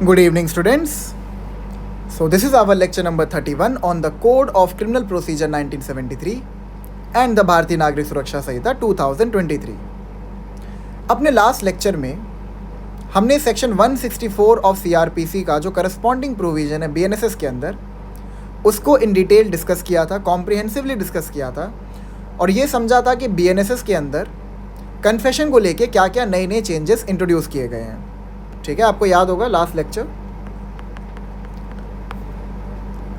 Good evening, students. So, this is our lecture number 31 on the Code of Criminal Procedure 1973 and the Bharatiya Nagrik Suraksha Samhita 2023. अपने last lecture में हमने section 164 of CRPC का जो corresponding provision है BNSS के अंदर उसको in detail discuss किया था, कॉम्प्रिहेंसिवली डिस्कस किया था और ये समझा था कि BNSS के अंदर कन्फेशन को लेके क्या क्या नए नए चेंजेस इंट्रोड्यूस किए गए हैं. ठीक है, आपको याद होगा लास्ट लेक्चर.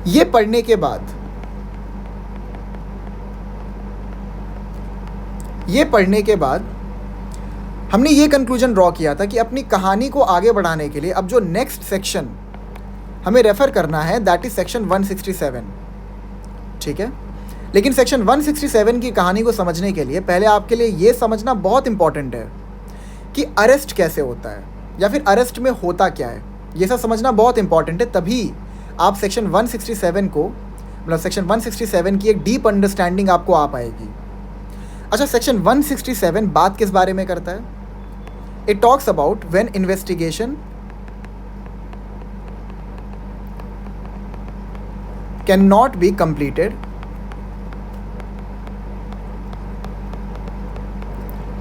ये पढ़ने के बाद हमने ये कंक्लूजन ड्रॉ किया था कि अपनी कहानी को आगे बढ़ाने के लिए अब जो नेक्स्ट सेक्शन हमें रेफर करना है दैट इज सेक्शन 167. ठीक है, लेकिन सेक्शन 167 की कहानी को समझने के लिए पहले आपके लिए ये समझना बहुत इंपॉर्टेंट है कि अरेस्ट कैसे होता है या फिर अरेस्ट में होता क्या है. ये सब समझना बहुत इंपॉर्टेंट है, तभी आप सेक्शन 167 को मतलब सेक्शन 167 की एक डीप अंडरस्टैंडिंग आपको आ पाएगी. अच्छा, सेक्शन 167 बात किस बारे में करता है? It talks about when investigation can not be completed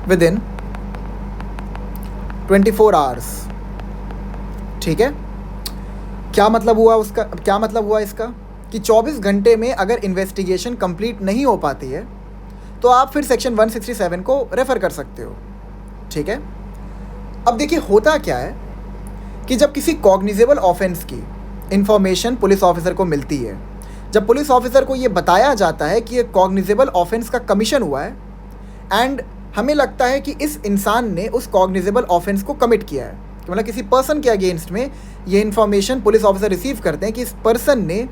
with in 24 hours. ठीक है, क्या मतलब हुआ इसका कि 24 घंटे में अगर इन्वेस्टिगेशन कंप्लीट नहीं हो पाती है तो आप फिर सेक्शन 167 को रेफ़र कर सकते हो. ठीक है, अब देखिए होता क्या है कि जब किसी कॉग्निजेबल ऑफेंस की इंफॉर्मेशन पुलिस ऑफिसर को मिलती है, जब पुलिस ऑफिसर को ये बताया जाता है कि ये कॉग्निजेबल ऑफेंस का कमीशन हुआ है एंड हमें लगता है कि इस इंसान ने उस कॉग्निजेबल ऑफेंस को कमिट किया है, मतलब किसी पर्सन के अगेंस्ट में ये इन्फॉर्मेशन पुलिस ऑफिसर रिसीव करते हैं कि इस पर्सन ने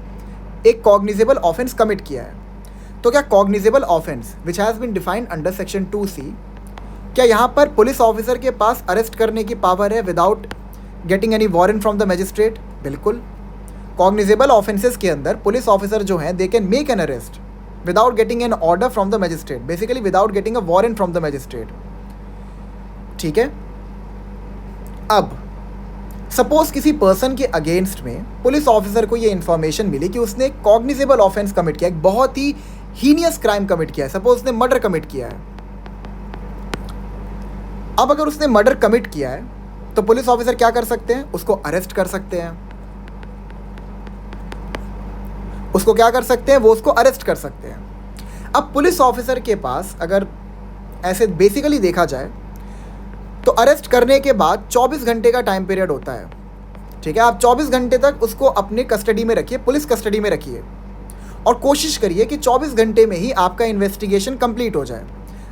एक कॉग्निजेबल ऑफेंस कमिट किया है. तो क्या cognizable offence which has been defined under section 2C, क्या यहाँ पर पुलिस ऑफिसर के पास अरेस्ट करने की पावर है without getting any warrant from the magistrate? बिल्कुल. कॉग्निजेबल ऑफेंसेस के अंदर पुलिस ऑफिसर जो हैं they can make an arrest without getting an order from the magistrate, basically without getting a warrant from the magistrate. ठीक है, अब suppose किसी person के अगेंस्ट में पुलिस ऑफिसर को ये इंफॉर्मेशन मिली कि उसने एक कॉग्निजेबल ऑफेंस कमिट किया, एक बहुत ही हीनियस क्राइम कमिट किया है. सपोज उसने मर्डर कमिट किया है. अब अगर उसने मर्डर कमिट किया है तो पुलिस ऑफिसर क्या कर सकते हैं? उसको अरेस्ट कर सकते हैं. उसको क्या कर सकते हैं? वो उसको अरेस्ट कर सकते हैं. अब पुलिस ऑफिसर के पास अगर ऐसे बेसिकली देखा जाए तो अरेस्ट करने के बाद 24 घंटे का टाइम पीरियड होता है. ठीक है, आप 24 घंटे तक उसको अपने कस्टडी में रखिए, पुलिस कस्टडी में रखिए और कोशिश करिए कि 24 घंटे में ही आपका इन्वेस्टिगेशन कंप्लीट हो जाए.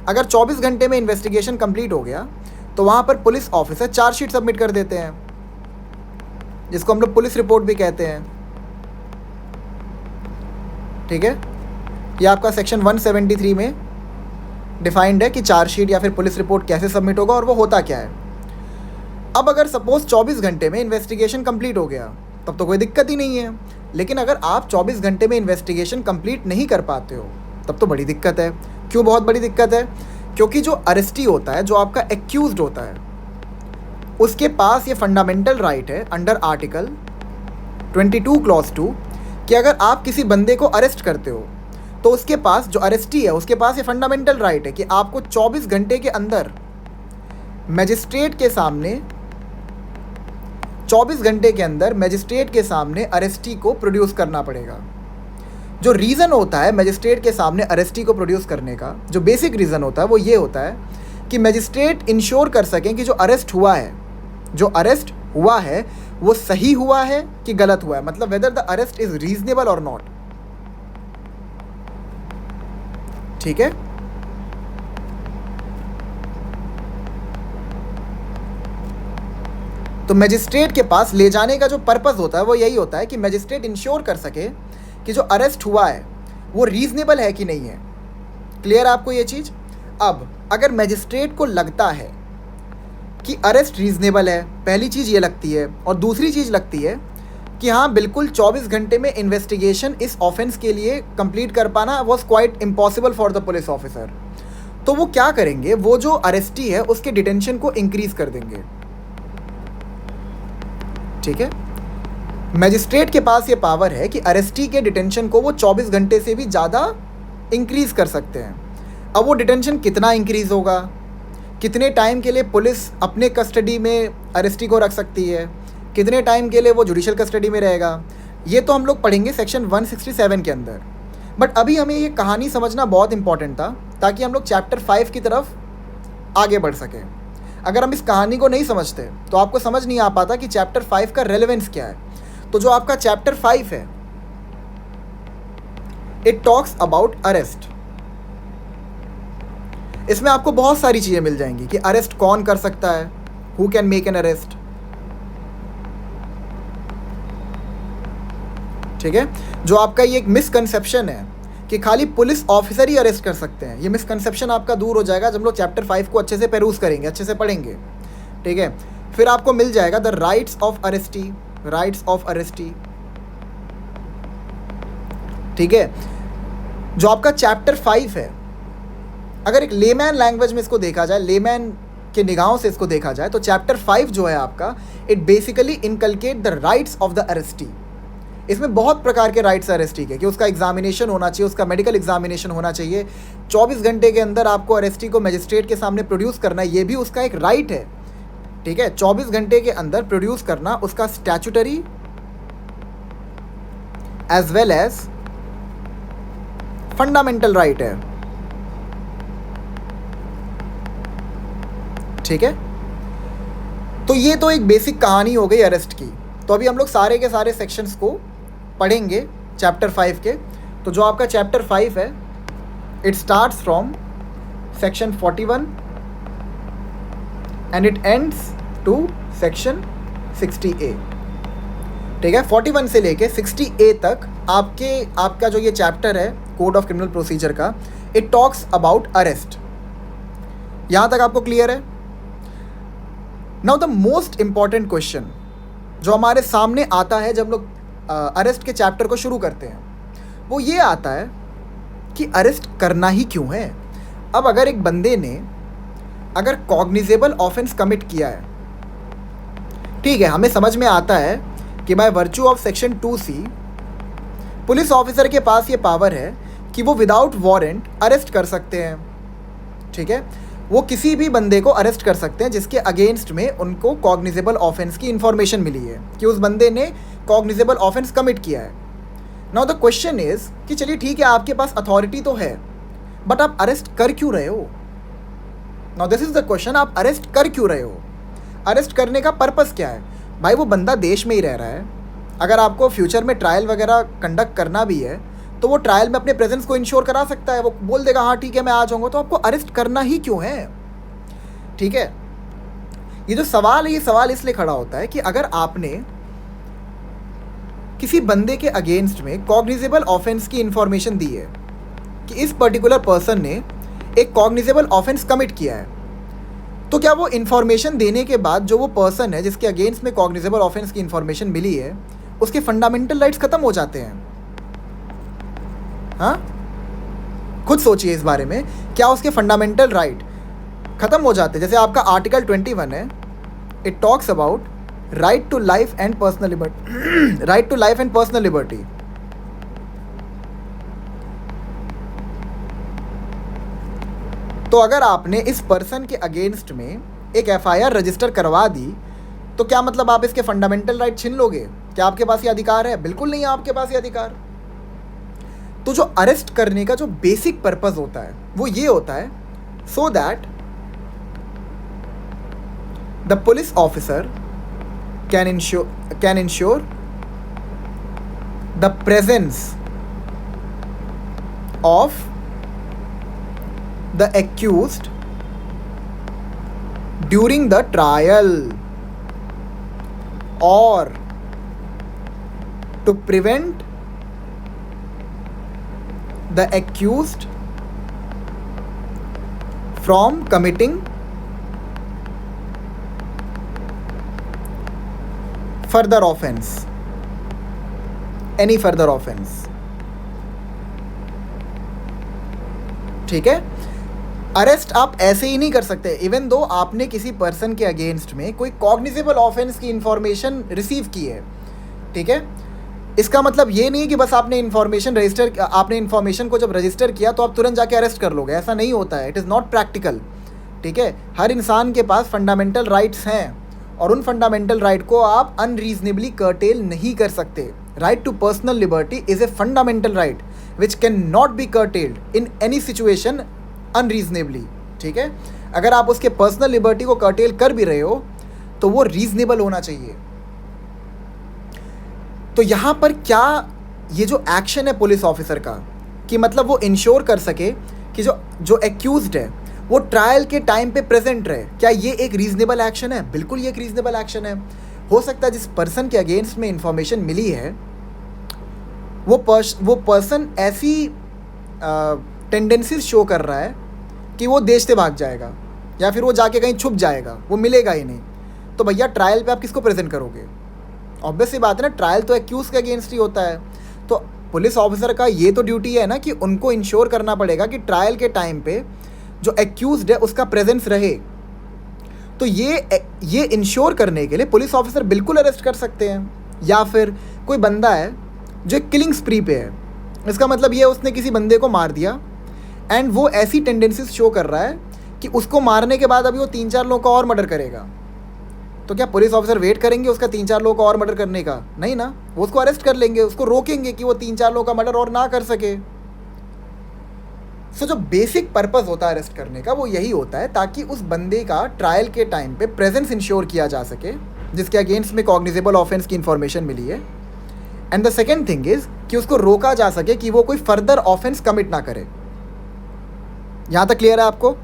अगर 24 घंटे में इन्वेस्टिगेशन कंप्लीट हो गया तो वहाँ पर पुलिस ऑफिसर चार्जशीट सबमिट कर देते हैं, जिसको हम लोग पुलिस रिपोर्ट भी कहते हैं. ठीक है, ये आपका सेक्शन 173 में डिफाइंड है कि चार्जशीट या फिर पुलिस रिपोर्ट कैसे सबमिट होगा और वो होता क्या है. अब अगर सपोज 24 घंटे में इन्वेस्टिगेशन कंप्लीट हो गया तब तो कोई दिक्कत ही नहीं है, लेकिन अगर आप 24 घंटे में इन्वेस्टिगेशन कंप्लीट नहीं कर पाते हो तब तो बड़ी दिक्कत है. क्यों बहुत बड़ी दिक्कत है? क्योंकि जो अरेस्टी होता है, जो आपका एक्यूज्ड होता है, उसके पास ये फंडामेंटल राइट है अंडर आर्टिकल 22 क्लॉज 2 कि अगर आप किसी बंदे को अरेस्ट करते हो तो उसके पास जो अरेस्टी है उसके पास ये फंडामेंटल राइट है कि आपको 24 घंटे के अंदर मजिस्ट्रेट के सामने 24 घंटे के अंदर मजिस्ट्रेट के सामने अरेस्टी को प्रोड्यूस करना पड़ेगा. जो रीज़न होता है मजिस्ट्रेट के सामने अरेस्टी को प्रोड्यूस करने का, जो बेसिक रीज़न होता है वो ये होता है कि मजिस्ट्रेट इंश्योर कर सकें कि जो अरेस्ट हुआ है वो सही हुआ है कि गलत हुआ है, मतलब whether the arrest is reasonable और नॉट. ठीक है, तो मजिस्ट्रेट के पास ले जाने का जो पर्पस होता है वो यही होता है कि मजिस्ट्रेट इंश्योर कर सके कि जो अरेस्ट हुआ है वो रीजनेबल है कि नहीं है. क्लियर आपको ये चीज़? अब अगर मजिस्ट्रेट को लगता है कि अरेस्ट रीजनेबल है, पहली चीज़ ये लगती है, और दूसरी चीज़ लगती है कि हाँ बिल्कुल 24 घंटे में इन्वेस्टिगेशन इस ऑफेंस के लिए कंप्लीट कर पाना was quite impossible for the police officer, तो वो क्या करेंगे? वो जो अरेस्टी है उसके डिटेंशन को इंक्रीज़ कर देंगे. ठीक है, मैजिस्ट्रेट के पास ये पावर है कि अरेस्टी के डिटेंशन को वो 24 घंटे से भी ज़्यादा इंक्रीज़ कर सकते हैं। अब वो डिटेंशन कितना इंक्रीज़ होगा, कितने टाइम के लिए पुलिस अपने कस्टडी में अरेस्टी को रख सकती है, कितने टाइम के लिए वो जुडिशियल कस्टडी में रहेगा, ये तो हम लोग पढ़ेंगे सेक्शन 167 के अंदर। बट अभी हमें ये कहानी समझना बहुत इंपॉर्टेंट था ताकि हम लोग चैप्टर 5 की तरफ आगे बढ़ सकें। अगर हम इस कहानी को नहीं समझते तो आपको समझ नहीं आ पाता कि चैप्टर 5 का रेलेवेंस क्या है। तो जो आपका चैप्टर 5 है, इट टॉक्स अबाउट अरेस्ट। इसमें आपको बहुत सारी चीज़ें मिल जाएंगी कि अरेस्ट कौन कर सकता है, who can make an arrest, ठीक है। जो आपका ये एक मिसकंसेप्शन है कि खाली पुलिस ऑफिसर ही अरेस्ट कर सकते हैं, ये मिसकंसेप्शन आपका दूर हो जाएगा जब लोग चैप्टर 5 को अच्छे से पेरूज करेंगे, अच्छे से पढ़ेंगे, ठीक है। फिर आपको मिल जाएगा the rights of arrestee, rights of arrestee, ठीक है। जो आपका चैप्टर 5 है, अगर एक लेमैन लैंग्वेज में इसको देखा जाए, लेमैन के निगाहों से इसको देखा जाए, तो चैप्टर 5 जो है आपका, it basically inculcate the rights of the arrestee. इसमें बहुत प्रकार के राइट्स अरेस्टी के, कि उसका एग्जामिनेशन होना चाहिए, उसका मेडिकल एग्जामिनेशन होना चाहिए, 24 घंटे के अंदर आपको अरेस्टी को मजिस्ट्रेट के सामने प्रोड्यूस करना है, ये भी उसका एक राइट है, ठीक है। 24 घंटे के अंदर प्रोड्यूस करना उसका statutory as well as fundamental right है, ठीक है। तो ये तो एक बेसिक कहानी हो गई अरेस्ट की। तो अभी हम लोग सारे के सारे सेक्शंस को पढ़ेंगे चैप्टर 5 के। तो जो आपका चैप्टर 5 है, it starts from section 41 and it ends to section 60A, ठीक है। 41 से लेके 60A तक आपका जो ये चैप्टर है कोड ऑफ क्रिमिनल प्रोसीजर का, इट टॉक्स अबाउट अरेस्ट। यहाँ तक आपको क्लियर है? Now the most important question जो हमारे सामने आता है जब लोग अरेस्ट के चैप्टर को शुरू करते हैं, वो ये आता है कि अरेस्ट करना ही क्यों है। अब अगर एक बंदे ने अगर कॉग्निजेबल ऑफेंस कमिट किया है, ठीक है, हमें समझ में आता है कि by virtue of section 2C police officer के पास ये पावर है कि वो विदाउट वारंट अरेस्ट कर सकते हैं, ठीक है। वो किसी भी बंदे को अरेस्ट कर सकते हैं जिसके अगेंस्ट में उनको कॉग्निजेबल ऑफेंस की इंफॉर्मेशन मिली है कि उस बंदे ने कॉग्निजेबल ऑफेंस कमिट किया है। नाउ द क्वेश्चन इज कि चलिए ठीक है, आपके पास अथॉरिटी तो है, बट आप अरेस्ट कर क्यों रहे हो? Now this is the question, आप अरेस्ट कर क्यों रहे हो? अरेस्ट करने का पर्पस क्या है? भाई वो बंदा देश में ही रह रहा है, अगर आपको फ्यूचर में ट्रायल वगैरह कंडक्ट करना भी है तो वो ट्रायल में अपने प्रेजेंस को इंश्योर करा सकता है, वो बोल देगा हाँ ठीक है मैं आ जाऊँगा, तो आपको अरेस्ट करना ही क्यों है? ठीक है, ये जो सवाल है, ये सवाल इसलिए खड़ा होता है कि अगर आपने किसी बंदे के अगेंस्ट में कॉग्निजेबल ऑफेंस की इंफॉर्मेशन दी है कि इस पर्टिकुलर पर्सन ने एक कॉग्निजेबल ऑफेंस कमिट किया है, तो क्या वो इंफॉर्मेशन देने के बाद जो वो पर्सन है जिसके अगेंस्ट में कॉग्निजेबल ऑफेंस की इंफॉर्मेशन मिली है, उसके फंडामेंटल राइट्स खत्म हो जाते हैं? हाँ, खुद सोचिए इस बारे में, क्या उसके फंडामेंटल राइट खत्म हो जाते हैं? जैसे आपका आर्टिकल 21 है, it talks about right to life and personal liberty, right to life and personal liberty. तो अगर आपने इस पर्सन के अगेंस्ट में एक FIR रजिस्टर करवा दी, तो क्या मतलब आप इसके फंडामेंटल राइट छीन लोगे? क्या आपके पास ये अधिकार है? बिल्कुल नहीं है आपके पास ये अधिकार। तो जो अरेस्ट करने का जो बेसिक पर्पस होता है वो ये होता है, so that the police officer can ensure the presence of the accused during the trial, और to prevent the accused from committing further offense, any further offense, ठीक है। अरेस्ट आप ऐसे ही नहीं कर सकते, इवन दो आपने किसी पर्सन के अगेंस्ट में कोई कॉग्निजेबल ऑफेंस की इंफॉर्मेशन रिसीव की है, ठीक है। इसका मतलब ये नहीं है कि बस आपने इन्फॉर्मेशन को जब रजिस्टर किया तो आप तुरंत जाके अरेस्ट कर लोगे, ऐसा नहीं होता है। इट इज़ नॉट प्रैक्टिकल, ठीक है। हर इंसान के पास फंडामेंटल राइट्स हैं और उन फंडामेंटल राइट को आप अनरीजनेबली कर्टेल नहीं कर सकते। Right to personal liberty is a fundamental right which can not be curtailed in any situation unreasonably, ठीक है। अगर आप उसके पर्सनल लिबर्टी को कर्टेल कर भी रहे हो तो वो रीजनेबल होना चाहिए। तो यहाँ पर क्या ये जो एक्शन है पुलिस ऑफिसर का, कि मतलब वो इंश्योर कर सके कि जो एक्यूज्ड है वो ट्रायल के टाइम पे प्रेजेंट रहे, क्या ये एक रीजनेबल एक्शन है? बिल्कुल ये एक रीजनेबल एक्शन है। हो सकता है जिस पर्सन के अगेंस्ट में इंफॉर्मेशन मिली है वो पर्सन ऐसी टेंडेंसीज शो कर रहा है कि वो देश से भाग जाएगा या फिर वो जाके कहीं छुप जाएगा, वो मिलेगा ही नहीं। तो भैया ट्रायल पे आप किसको प्रेजेंट करोगे? ऑब्वियस सी बात है ना, ट्रायल तो एक्यूज के अगेंस्ट ही होता है। तो पुलिस ऑफिसर का ये तो ड्यूटी है ना कि उनको इंश्योर करना पड़ेगा कि ट्रायल के टाइम पे जो एक्यूज्ड है उसका प्रेजेंस रहे। तो ये इंश्योर करने के लिए पुलिस ऑफिसर बिल्कुल अरेस्ट कर सकते हैं। या फिर कोई बंदा है जो एक किलिंग स्प्री पे है, इसका मतलब ये उसने किसी बंदे को मार दिया एंड वो ऐसी टेंडेंसीज शो कर रहा है कि उसको मारने के बाद अभी वो 3-4 लोगों का और मर्डर करेगा। तो क्या पुलिस ऑफिसर वेट करेंगे उसका 3-4 लोगों का और मर्डर करने का? नहीं ना, वो उसको अरेस्ट कर लेंगे, उसको रोकेंगे कि वो 3-4 लोगों का मर्डर और ना कर सके। सो जो बेसिक पर्पस होता है अरेस्ट करने का वो यही होता है ताकि उस बंदे का ट्रायल के टाइम पे प्रेजेंस इंश्योर किया जा सके जिसके अगेंस्ट में कॉग्निजेबल ऑफेंस की इंफॉर्मेशन मिली है। And the second thing is कि उसको रोका जा सके कि वो कोई फर्दर ऑफेंस कमिट ना करे। यहां तक क्लियर है आपको?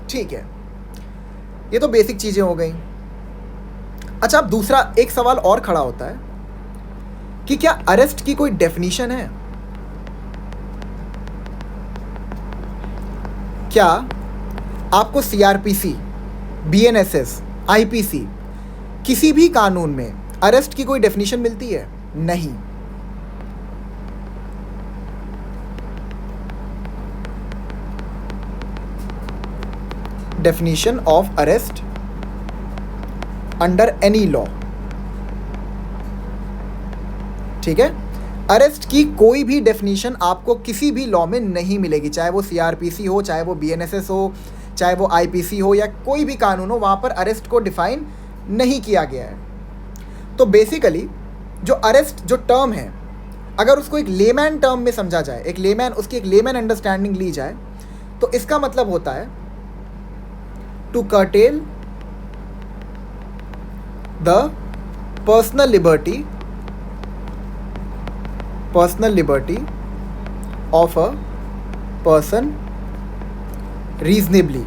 ठीक है, ये तो बेसिक चीजें हो गई। अच्छा, अब दूसरा एक सवाल और खड़ा होता है कि क्या अरेस्ट की कोई डेफिनेशन है? क्या आपको सीआरपीसी, बीएनएसएस, आईपीसी किसी भी कानून में अरेस्ट की कोई डेफिनेशन मिलती है? नहीं। Definition of arrest under any law, ठीक है। अरेस्ट की कोई भी डेफिनेशन आपको किसी भी लॉ में नहीं मिलेगी, चाहे वो सीआरपीसी हो, चाहे वो बीएनएसएस हो, चाहे वो आईपीसी हो या कोई भी कानून हो, वहां पर अरेस्ट को डिफाइन नहीं किया गया है। तो बेसिकली जो अरेस्ट जो टर्म है, अगर उसको एक लेमैन टर्म में समझा जाए, उसकी एक लेमैन अंडरस्टैंडिंग ली जाए, तो इसका मतलब होता है to curtail the personal liberty of a person reasonably,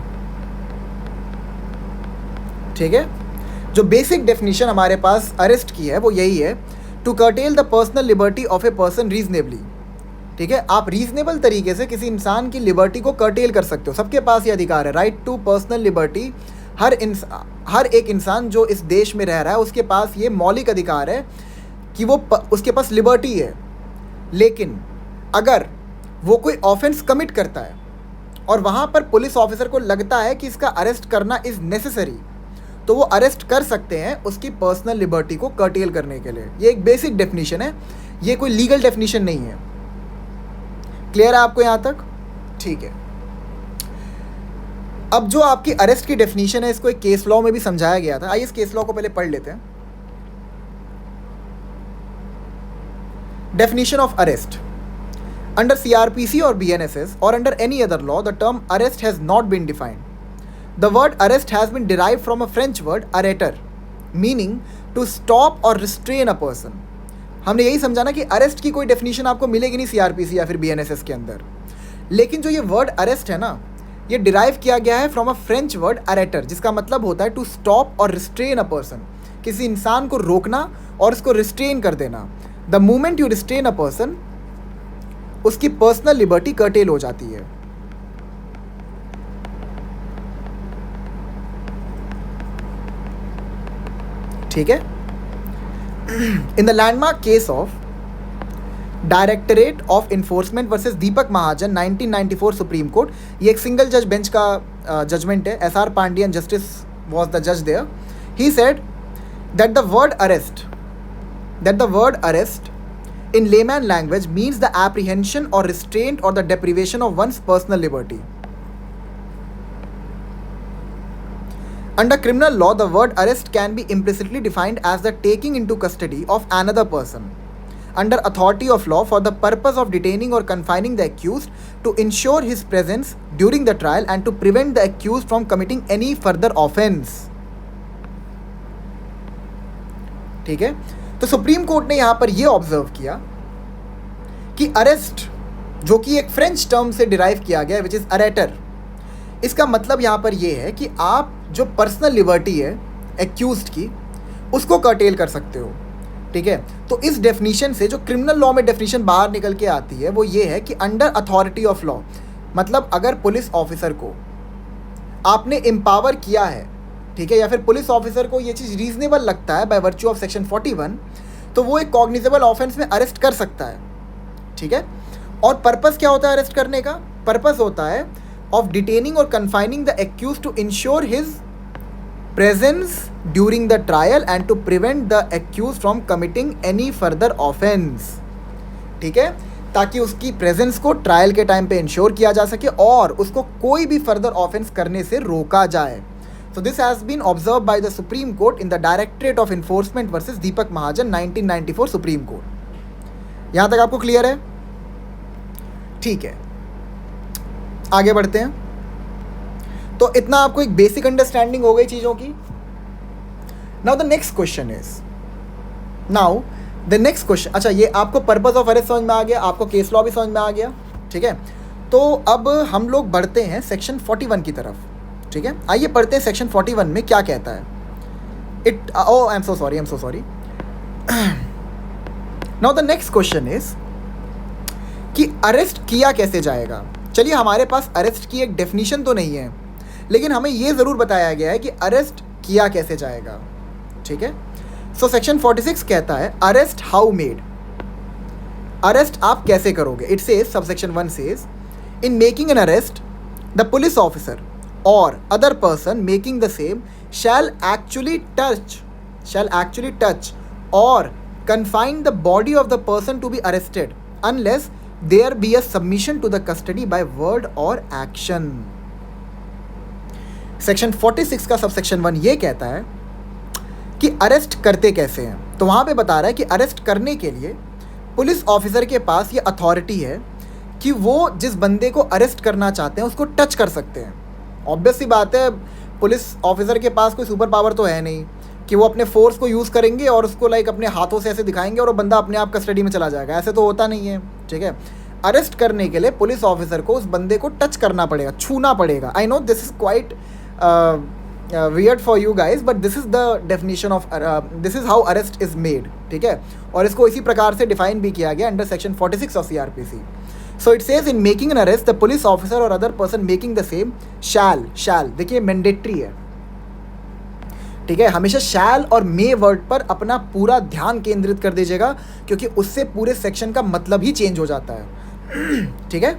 ठीक है। जो बेसिक डेफिनेशन हमारे पास अरेस्ट की है वो यही है, to curtail the personal liberty of a person reasonably, ठीक है। आप रीजनेबल तरीके से किसी इंसान की लिबर्टी को कर्टेल कर सकते हो, सबके पास ये अधिकार है। राइट टू पर्सनल लिबर्टी हर एक इंसान जो इस देश में रह रहा है उसके पास ये मौलिक अधिकार है कि वो उसके पास लिबर्टी है। लेकिन अगर वो कोई ऑफेंस कमिट करता है और वहाँ पर पुलिस ऑफिसर को लगता है कि इसका अरेस्ट करना इज़ नेसेसरी, तो वो अरेस्ट कर सकते हैं उसकी पर्सनल लिबर्टी को कर्टेल करने के लिए। ये एक बेसिक डेफिनेशन है, ये कोई लीगल डेफिनेशन नहीं है। क्लियर है आपको यहाँ तक? ठीक है। अब जो आपकी अरेस्ट की डेफिनेशन है इसको एक केस लॉ में भी समझाया गया था। आइए इस केस लॉ को पहले पढ़ लेते हैं। Definition of arrest under CRPC or BNSS or under any other law, the term arrest has not been defined. The word arrest has been derived from a French word arrêter, meaning to stop or restrain a person. हमने यही समझा ना कि arrest की कोई definition आपको मिलेगी नहीं CRPC या फिर BNSS के अंदर। लेकिन जो ये वर्ड अरेस्ट है ना, ये डिराइव किया गया है फ्रॉम अ फ्रेंच वर्ड अरेटर, जिसका मतलब होता है टू स्टॉप और रिस्ट्रेन अ पर्सन, किसी इंसान को रोकना और उसको रिस्ट्रेन कर देना। The moment you restrain a person, उसकी पर्सनल लिबर्टी कर्टेल हो जाती है। ठीक है। In the landmark case of directorate of enforcement versus Deepak Mahajan 1994 supreme court. ये एक सिंगल जज बेंच का जजमेंट है. S R Pandian justice was the जज there. He said that the word arrest in layman language means the apprehension or restraint or the deprivation of one's personal liberty. Under criminal law, the word arrest can be implicitly defined as the taking into custody of another person under authority of law for the purpose of detaining or confining the accused to ensure his presence during the trial and to prevent the accused from committing any further offense. ठीक है. तो supreme court ने यहाँ पर यह observe किया कि arrest, जो कि एक फ्रेंच टर्म से डिराइव किया गया है विच इज़ अरेटर, इसका मतलब यहाँ पर यह है कि आप जो पर्सनल लिबर्टी है एक्यूज्ड की, उसको कर्टेल कर सकते हो. ठीक है. तो इस डेफिनीशन से जो क्रिमिनल लॉ में डेफिनीशन बाहर निकल के आती है वो ये है कि अंडर अथॉरिटी ऑफ लॉ, मतलब अगर पुलिस ऑफिसर को आपने एम्पावर किया है, ठीक है, या फिर पुलिस ऑफिसर को ये चीज़ रीजनेबल लगता है बाय वर्च्यू ऑफ सेक्शन 41, तो वो एक कॉग्निजेबल ऑफेंस में अरेस्ट कर सकता है. ठीक है. और पर्पस क्या होता है अरेस्ट करने का? पर्पस होता है of detaining or confining the accused to ensure his presence during the trial and to prevent the accused from committing any further offence. ठीक है. ताकि उसकी प्रेजेंस को ट्रायल के टाइम पे इंश्योर किया जा सके और उसको कोई भी फर्दर ऑफेंस करने से रोका जाए. So this has been observed by the Supreme Court in the Directorate of Enforcement versus Deepak Mahajan 1994 Supreme Court. यहाँ तक आपको क्लियर है? ठीक है, आगे बढ़ते हैं. तो इतना आपको एक बेसिक अंडरस्टैंडिंग हो गई चीज़ों की. Now the next question is, अच्छा, ये आपको पर्पस ऑफ अरेस्ट समझ में आ गया, आपको केस लॉ भी समझ में आ गया. ठीक है. तो अब हम लोग बढ़ते हैं सेक्शन 41 की तरफ. ठीक है. आइए पढ़ते हैं सेक्शन 41 में क्या कहता है. I am so sorry. Now the next question is कि अरेस्ट किया कैसे जाएगा. चलिए, हमारे पास अरेस्ट की एक डेफिनीशन तो नहीं है, लेकिन हमें ये ज़रूर बताया गया है कि अरेस्ट किया कैसे जाएगा. ठीक है. सो सेक्शन 46 कहता है अरेस्ट हाउ मेड. अरेस्ट आप कैसे करोगे. It says, subsection 1 says, in making an arrest the police officer or other person making the same shall actually touch or confine the body of the person to be arrested unless there be a submission to the custody by word or action. Section 46 का subsection 1 ये कहता है कि arrest करते कैसे हैं. तो वहाँ पे बता रहा है कि अरेस्ट करने के लिए पुलिस ऑफिसर के पास ये अथॉरिटी है कि वो जिस बंदे को अरेस्ट करना चाहते हैं उसको टच कर सकते हैं. ऑब्वियस सी बात है, पुलिस ऑफिसर के पास कोई सुपर पावर तो है नहीं कि वो अपने फोर्स को यूज़ करेंगे और उसको लाइक अपने हाथों से ऐसे दिखाएंगे और वो बंदा अपने आप कस्टडी में चला जाएगा. ऐसे तो होता नहीं है. ठीक है. अरेस्ट करने के लिए पुलिस ऑफिसर को उस बंदे को टच करना पड़ेगा, छूना पड़ेगा. I know this is quite weird for you guys, but this is the definition of, this is how arrest is made. ठीक है. और इसको इसी प्रकार से डिफाइन भी किया गया under section 46 of CRPC. So it says in making an arrest, the police officer or other person making the same shall, देखिए मैंडेटरी है. ठीक है. हमेशा shall और may वर्ड पर अपना पूरा ध्यान केंद्रित कर दीजिएगा, क्योंकि उससे पूरे सेक्शन का मतलब ही चेंज हो जाता है. ठीक है.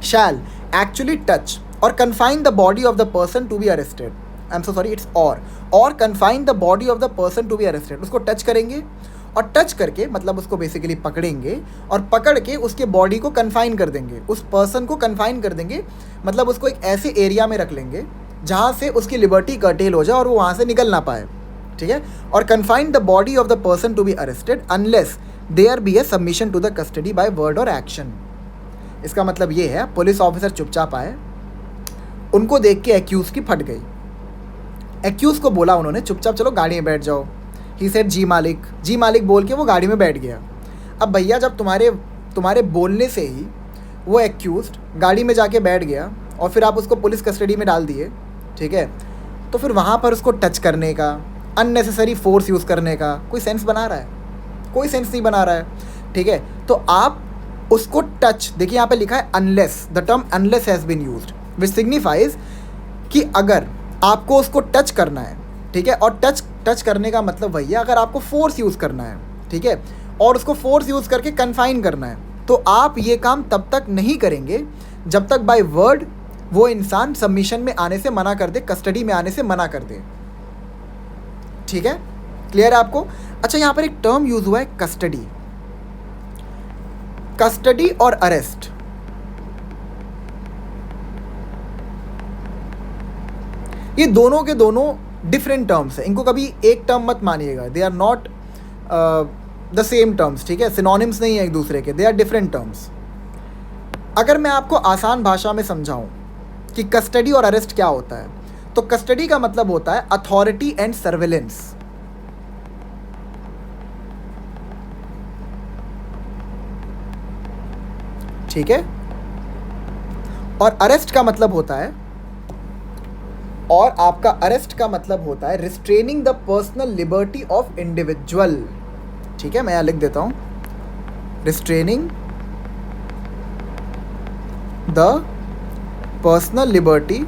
shall actually touch or confine the body of the person to be arrested. I'm so sorry, it's or confine the body of the person to be arrested. उसको टच करेंगे और टच करके मतलब उसको बेसिकली पकड़ेंगे और पकड़ के उसके बॉडी को कन्फाइन कर देंगे, उस पर्सन को कन्फाइन कर देंगे, मतलब उसको एक ऐसे एरिया में रख लेंगे जहाँ से उसकी लिबर्टी कर्टेल हो जाए और वो वहाँ से निकल ना पाए. ठीक है. और confine the body of the person to be arrested unless there be a submission to the custody by word और एक्शन. इसका मतलब ये है पुलिस ऑफिसर चुपचाप आए, उनको देख के एक्यूज़ की फट गई. एक्यूज़ को बोला उन्होंने चुपचाप चलो गाड़ी में बैठ जाओ. ही सेड जी मालिक बोल के वो गाड़ी में बैठ गया. अब भैया जब तुम्हारे बोलने से ही वो एक्यूज्ड गाड़ी में जाके बैठ गया और फिर आप उसको पुलिस कस्टडी में डाल दिए. ठीक है. तो फिर वहाँ पर उसको टच करने का, अननेसेसरी फोर्स यूज़ करने का कोई सेंस बना रहा है? कोई सेंस नहीं बना रहा है. ठीक है. तो आप उसको टच, देखिए यहाँ पे लिखा है unless, the term unless has been used which signifies कि अगर आपको उसको टच करना है. ठीक है. और टच करने का मतलब भैया अगर आपको फोर्स यूज़ करना है. ठीक है. और उसको फोर्स यूज़ करके कन्फाइन करना है, तो आप ये काम तब तक नहीं करेंगे जब तक बाय वर्ड वो इंसान सबमिशन में आने से मना कर दे, कस्टडी में आने से मना कर दे। ठीक है, क्लियर है आपको? अच्छा, यहाँ पर एक टर्म यूज हुआ है कस्टडी। कस्टडी और अरेस्ट, ये दोनों के दोनों डिफरेंट टर्म्स है, इनको कभी एक टर्म मत मानिएगा। They are not the same terms, ठीक है, सिनोनिम्स नहीं है एक दूसरे के, दे आर डिफरेंट टर्म्स। अगर मैं आपको आसान भाषा में समझाऊं कि कस्टडी और अरेस्ट क्या होता है, तो कस्टडी का मतलब होता है अथॉरिटी एंड सर्वेलेंस। ठीक है, और अरेस्ट का मतलब होता है, और आपका अरेस्ट का मतलब होता है restraining the personal liberty of individual. ठीक है, मैं यहां लिख देता हूं, restraining the personal liberty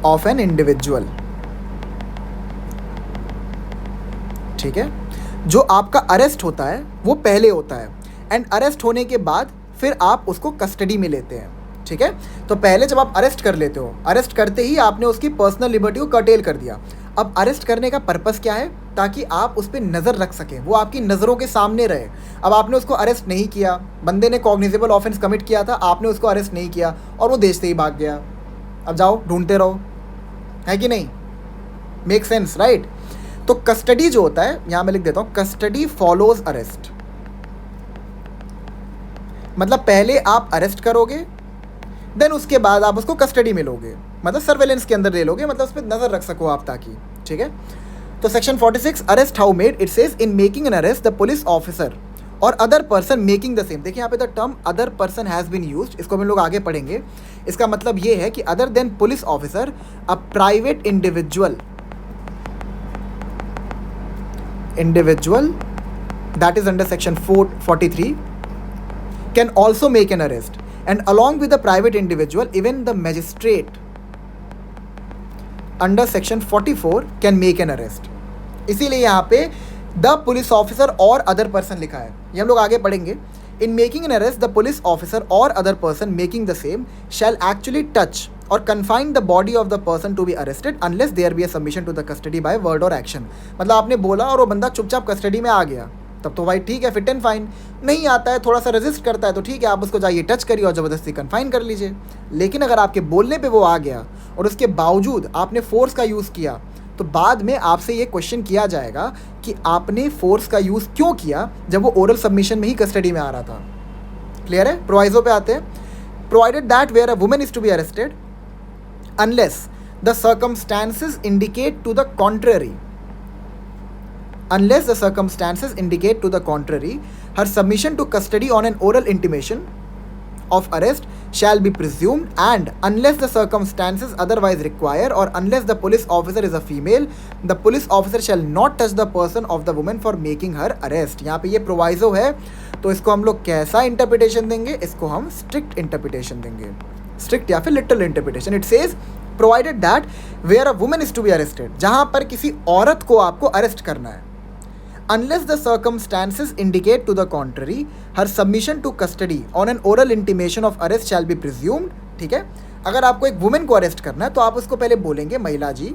of an individual. ठीक है, जो आपका अरेस्ट होता है वो पहले होता है, एंड अरेस्ट होने के बाद फिर आप उसको कस्टडी में लेते हैं। ठीक है, तो पहले जब आप अरेस्ट कर लेते हो, अरेस्ट करते ही आपने उसकी पर्सनल लिबर्टी को कर्टेल कर दिया। अब अरेस्ट करने का पर्पस क्या है? ताकि आप उस पर नज़र रख सकें, वो आपकी नज़रों के सामने रहे। अब आपने उसको अरेस्ट नहीं किया, बंदे ने कॉग्निजेबल ऑफेंस कमिट किया था, आपने उसको अरेस्ट नहीं किया और वो देश से ही भाग गया। अब जाओ ढूंढते रहो, है कि नहीं? Make sense, right? तो कस्टडी जो होता है, यहां मैं लिख देता हूं, कस्टडी फॉलोज अरेस्ट। मतलब पहले आप अरेस्ट करोगे, देन उसके बाद आप उसको कस्टडी में लोगे, मतलब सर्वेलेंस के अंदर ले लोगे, मतलब उस पर नजर रख सको आप ताकि। ठीक है, तो section 46 arrest how made, it says in making an arrest the police officer or other person making the same. देखिए यहाँ पे the term other person has been used, इसको हम लोग आगे पढ़ेंगे। इसका मतलब ये है कि other than police officer a private individual that is under section 443 can also make an arrest, and along with the private individual even the magistrate under section 44 can make an arrest। इसीलिए यहाँ पे the police officer or other person लिखा है, ये हम लोग आगे पढ़ेंगे। In making an arrest the police officer or other person making the same shall actually touch or confine the body of the person to be arrested unless there be a submission to the custody by word और action. मतलब आपने बोला और वो बंदा चुपचाप custody में आ गया, तब तो भाई ठीक है, फिट एंड फाइन। नहीं आता है, थोड़ा सा रेजिस्ट करता है, तो ठीक है, आप उसको जाइए टच करिए और ज़बरदस्ती कन्फाइन कर लीजिए। लेकिन अगर आपके बोलने पे वो आ गया और उसके बावजूद आपने फोर्स का यूज़ किया, तो बाद में आपसे ये क्वेश्चन किया जाएगा कि आपने फोर्स का यूज़ क्यों किया जब वो ओरल सबमिशन में ही कस्टडी में आ रहा था। क्लियर है? प्रोवाइजो पे आते हैं। Provided that where a woman is to be arrested unless the circumstances indicate to the contrary, unless the circumstances indicate to the contrary, her submission to custody on an oral intimation of arrest shall be presumed, and unless the circumstances otherwise require or unless the police officer is a female, the police officer shall not touch the person of the woman for making her arrest। यहाँ पे ये proviso है, तो इसको हम लोग कैसा interpretation देंगे? इसको हम स्ट्रिक्ट इंटरप्रिटेशन देंगे, स्ट्रिक्ट या फिर literal interpretation. It says provided that where a woman is to be arrested, जहां पर किसी औरत को आपको अरेस्ट करना है, unless the circumstances indicate to the contrary, her submission to custody on an oral intimation of arrest shall be presumed. ठीक है, अगर आपको एक वुमेन को अरेस्ट करना है तो आप उसको पहले बोलेंगे, महिला जी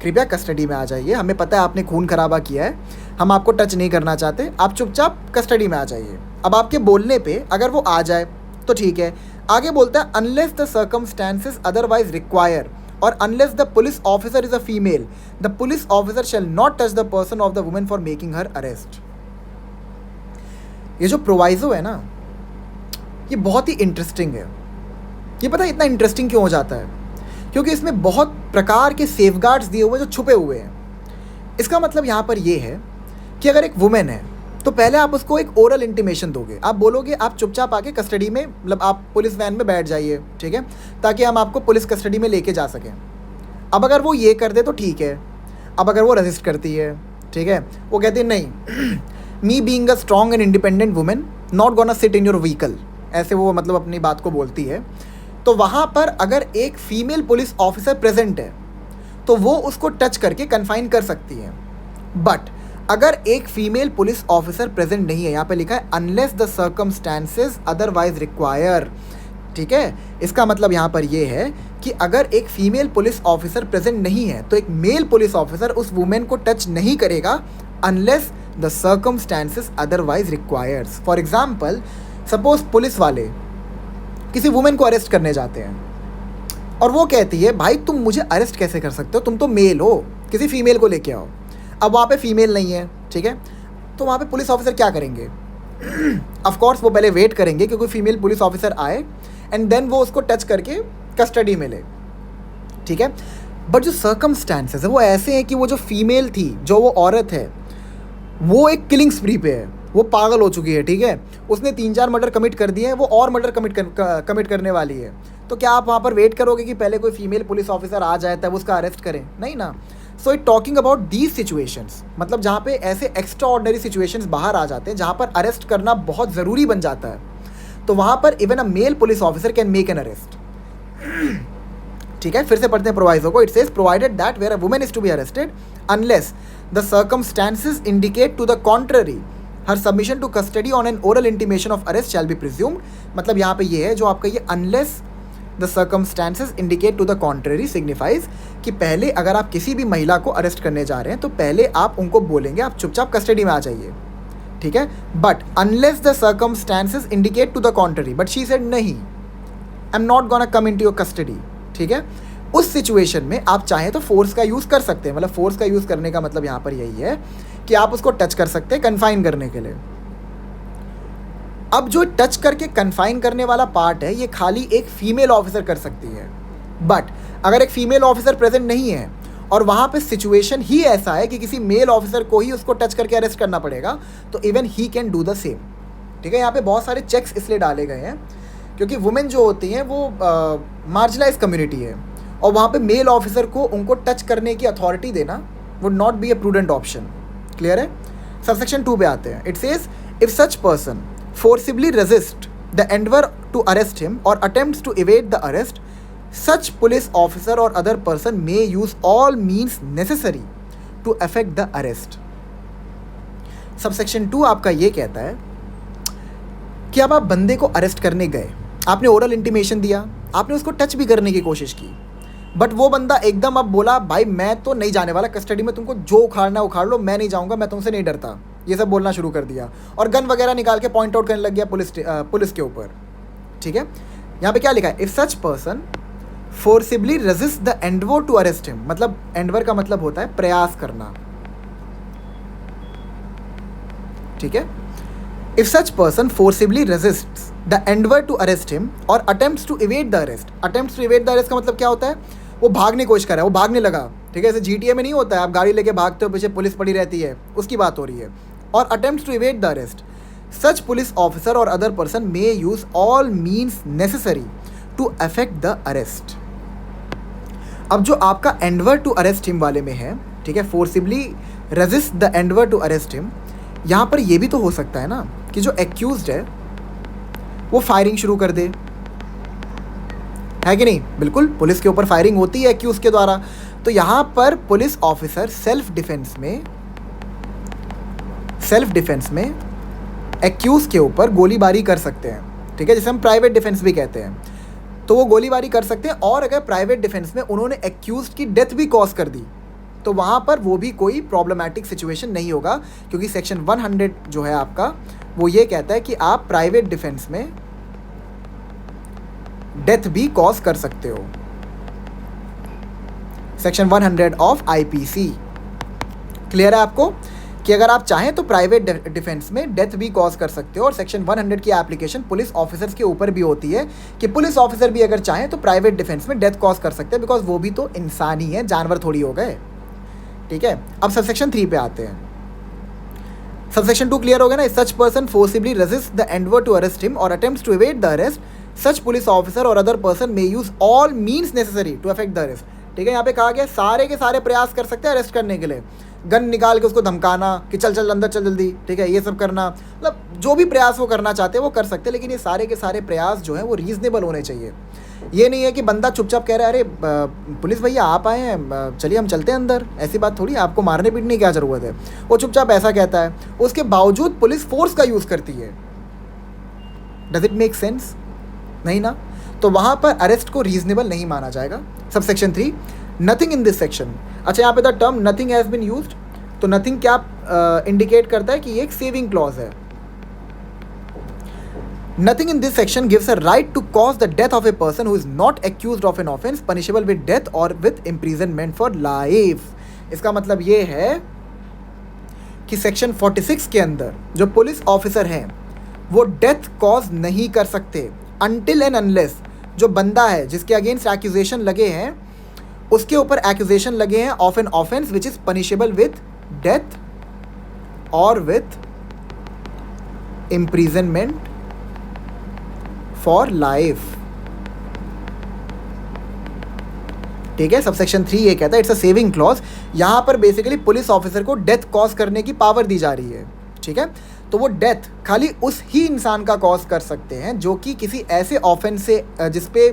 कृपया कस्टडी में आ जाइए, हमें पता है आपने खून खराबा किया है, हम आपको टच नहीं करना चाहते, आप चुपचाप कस्टडी में आ जाइए। अब आपके बोलने पे अगर वो आ जाए तो ठीक है। आगे बोलता है unless the circumstances otherwise require or unless the police officer is a female, the police officer shall not touch the person of the woman for making her arrest. ये जो प्रोवाइजो है ना, ये बहुत ही इंटरेस्टिंग है। ये पता है इतना इंटरेस्टिंग क्यों हो जाता है? क्योंकि इसमें बहुत प्रकार के सेफगार्ड्स दिए हुए जो छुपे हुए हैं। इसका मतलब यहाँ पर ये है कि अगर एक वुमेन है तो पहले आप उसको एक ओरल इंटीमेशन दोगे, आप बोलोगे आप चुपचाप आके कस्टडी में, मतलब आप पुलिस वैन में बैठ जाइए, ठीक है, ताकि हम आपको पुलिस कस्टडी में लेके जा सकें। अब अगर वो ये कर दे तो ठीक है, अब अगर वो रेजिस्ट करती है, ठीक है, वो कहती है नहीं, me being a strong and independent women not gonna sit in your vehicle, ऐसे वो मतलब अपनी बात को बोलती है, तो वहाँ पर अगर एक फीमेल पुलिस ऑफिसर प्रेजेंट है तो वो उसको टच करके कन्फाइन कर सकती है। बट अगर एक फीमेल पुलिस ऑफिसर प्रेजेंट नहीं है, यहाँ पे लिखा है unless the circumstances otherwise require, ठीक है। इसका मतलब यहाँ पर ये है कि अगर एक फीमेल पुलिस ऑफिसर प्रेजेंट नहीं है तो एक मेल पुलिस ऑफिसर उस वुमेन को टच नहीं करेगा unless the circumstances otherwise requires. For example, suppose police वाले किसी वुमेन को अरेस्ट करने जाते हैं और वो कहती है भाई तुम मुझे अरेस्ट कैसे कर सकते हो, तुम तो मेल हो, किसी फीमेल को लेके आओ। अब वहाँ पे फीमेल नहीं है, ठीक है, तो वहाँ पे पुलिस ऑफिसर क्या करेंगे? ऑफ कोर्स वो पहले वेट करेंगे कि कोई फीमेल पुलिस ऑफिसर आए एंड देन वो उसको टच करके कस्टडी में ले, ठीक है। बट जो सर्कमस्टेंसेस है वो ऐसे हैं कि वो जो फीमेल थी, जो वो औरत है, वो एक किलिंग स्प्री पे है, वो पागल हो चुकी है, ठीक है, उसने 3-4 मर्डर कमिट कर दिए हैं, वो और मर्डर कमिट करने वाली है। तो क्या आप वहाँ पर वेट करोगे कि पहले कोई फीमेल पुलिस ऑफिसर आ जाए तब उसका अरेस्ट करें? नहीं ना। So it talking about these situations, मतलब जहाँ पे ऐसे एक्स्ट्रा ऑर्डिनरी सिचुएशंस बाहर आ जाते हैं जहाँ पर अरेस्ट करना बहुत ज़रूरी बन जाता है, तो वहाँ पर even a male police officer can make an arrest, ठीक है। फिर से पढ़ते हैं प्रोवाइजो को। It says provided that where a woman is to be arrested unless the circumstances indicate to the contrary her submission to custody on an oral intimation of arrest shall be presumed. मतलब यहाँ पे ये है जो आपका ये unless the circumstances indicate to the contrary signifies कि पहले अगर आप किसी भी महिला को अरेस्ट करने जा रहे हैं तो पहले आप उनको बोलेंगे आप चुपचाप कस्टडी में आ जाइए, ठीक है। But unless the circumstances indicate to the contrary, but she said नहीं, I am not gonna come into your custody, ठीक है। उस सिचुएशन में आप चाहें तो फोर्स का यूज़ कर सकते हैं। मतलब फोर्स का यूज़ करने का मतलब यहाँ पर यही है कि आप उसको टच कर सकते हैं कन्फाइन करने के लिए। अब जो टच करके कन्फाइन करने वाला पार्ट है ये खाली एक फीमेल ऑफिसर कर सकती है। बट अगर एक फीमेल ऑफिसर प्रेजेंट नहीं है और वहाँ पे सिचुएशन ही ऐसा है कि किसी मेल ऑफिसर को ही उसको टच करके अरेस्ट करना पड़ेगा, तो even he can do the same, ठीक है। यहाँ पे बहुत सारे चेक्स इसलिए डाले गए हैं क्योंकि वुमेन जो होती हैं वो मार्जिनलाइज कम्युनिटी है और वहाँ पे मेल ऑफिसर को उनको टच करने की अथॉरिटी देना would not be a prudent option. Clear है? सबसेक्शन 2 पे आते हैं। It says if such person forcibly resist the endeavor to arrest him or attempts to evade the arrest, such police officer or other person may use all means necessary to effect the arrest. Subsection 2 आपका ये कहता है कि अब आप बंदे को arrest करने गए, आपने ओरल इंटीमेशन दिया, आपने उसको टच भी करने की कोशिश की, बट वो बंदा एकदम अब बोला भाई मैं तो नहीं जाने वाला कस्टडी में, तुमको जो उखाड़ना उखाड़ लो, मैं नहीं जाऊँगा, मैं तुमसे नहीं डरता, ये सब बोलना शुरू कर दिया और गन वगैरह निकाल के पॉइंट आउट करने लग गया पुलिस के ऊपर, ठीक है। यहाँ पे क्या लिखा है? If such person forcibly resist the endeavour to arrest him, मतलब एंडवर का मतलब होता है प्रयास करना, ठीक है। If such person forcibly resists the endeavour to arrest him or attempts to evade the arrest, attempts to evade the arrest का मतलब क्या होता है? वो भागने की कोशिश कर रहा है, वो भागने लगा, ठीक है। ऐसे GTA में नहीं होता है आप गाड़ी लेके भागते हो, पीछे पुलिस पड़ी रहती है, उसकी बात हो रही है। Or attempts to evade the arrest, such police officer or other person may use all means necessary to affect the arrest. अब जो आपका एंडवर टू अरेस्ट हिम वाले में है, ठीक है, forcibly resist the endeavour to arrest him, यहाँ पर ये भी तो हो सकता है ना कि जो एक्यूज्ड है वो फायरिंग शुरू कर दे, है कि नहीं? बिल्कुल, पुलिस के ऊपर फायरिंग होती है एक्यूज के द्वारा, तो यहाँ पर पुलिस ऑफिसर सेल्फ डिफेंस में एक्यूज के ऊपर गोलीबारी कर सकते हैं, ठीक है, जिसे हम प्राइवेट डिफेंस भी कहते हैं। तो वो गोलीबारी कर सकते हैं और अगर प्राइवेट डिफेंस में उन्होंने एक्यूज की डेथ भी कॉज कर दी तो वहाँ पर वो भी कोई प्रॉब्लमैटिक सिचुएशन नहीं होगा, क्योंकि सेक्शन 100 जो है आपका वो ये कहता है कि आप प्राइवेट डिफेंस में डेथ भी कॉज कर सकते हो। सेक्शन 100 ऑफ IPC क्लियर है आपको कि अगर आप चाहें तो प्राइवेट डिफेंस में डेथ भी कॉज कर सकते हो। और सेक्शन 100 की एप्लीकेशन पुलिस ऑफिसर्स के ऊपर भी होती है कि पुलिस ऑफिसर भी अगर चाहें तो प्राइवेट डिफेंस में डेथ कॉज कर सकते हैं, बिकॉज वो भी तो इंसान ही है, जानवर थोड़ी हो गए, ठीक है। अब सबसेक्शन 3 पे आते हैं। सबसेक्शन 2 क्लियर हो गया ना? Such person forcibly resist the endeavour to arrest him or attempts to evade the arrest, such police officer or other person may use all means necessary to affect the arrest, ठीक है। यहाँ पे कहा गया सारे के सारे प्रयास कर सकते हैं अरेस्ट करने के लिए, गन निकाल के उसको धमकाना कि चल चल अंदर चल जल्दी, ठीक है, ये सब करना, मतलब जो भी प्रयास वो करना चाहते हैं वो कर सकते हैं, लेकिन ये सारे के सारे प्रयास जो हैं वो रीजनेबल होने चाहिए। ये नहीं है कि बंदा चुपचाप कह रहा है अरे पुलिस भैया आप आए हैं, चलिए हम चलते हैं अंदर। ऐसी बात थोड़ी, आपको मारने पीटने की क्या ज़रूरत है। वो चुपचाप ऐसा कहता है, उसके बावजूद पुलिस फोर्स का यूज़ करती है। Does it make sense? नहीं ना। तो वहाँ पर अरेस्ट को रीजनेबल नहीं माना जाएगा। Subsection 3, nothing in this section. अच्छा, यहाँ पे the term nothing has been used, तो नथिंग क्या इंडिकेट करता है कि ये एक सेविंग क्लॉज है। Nothing in this section gives a right to cause the death of a person who is not accused of an offence punishable with death or with imprisonment for life। इसका मतलब ये है कि section 46 के अंदर जो police officer हैं वो डेथ कॉज नहीं कर सकते until and unless जो बंदा है जिसके अगेंस्ट एक्यूजेशन लगे हैं उसके ऊपर एक्यूजेशन लगे हैं of an offence which is punishable with death और विथ इम्प्रीजनमेंट फॉर लाइफ। ठीक है, सबसेक्शन 3 ये कहता है इट्स अ सेविंग क्लॉज। यहां पर बेसिकली पुलिस ऑफिसर को डेथ कॉज करने की पावर दी जा रही है। ठीक है, तो वो डेथ खाली उस ही इंसान का कॉज कर सकते हैं जो कि किसी ऐसे ऑफेंस से जिसपे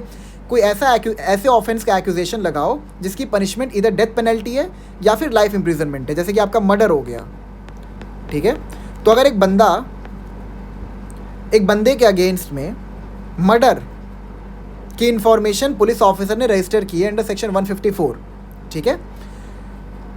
कोई ऐसे ऑफेंस का एक्यूजेशन लगाओ जिसकी पनिशमेंट इधर डेथ पेनल्टी है या फिर लाइफ इम्प्रिजनमेंट है, जैसे कि आपका मर्डर हो गया। ठीक है, तो अगर एक बंदे के अगेंस्ट में मर्डर की इंफॉर्मेशन पुलिस ऑफिसर ने रजिस्टर की है अंडर सेक्शन 154, ठीक है,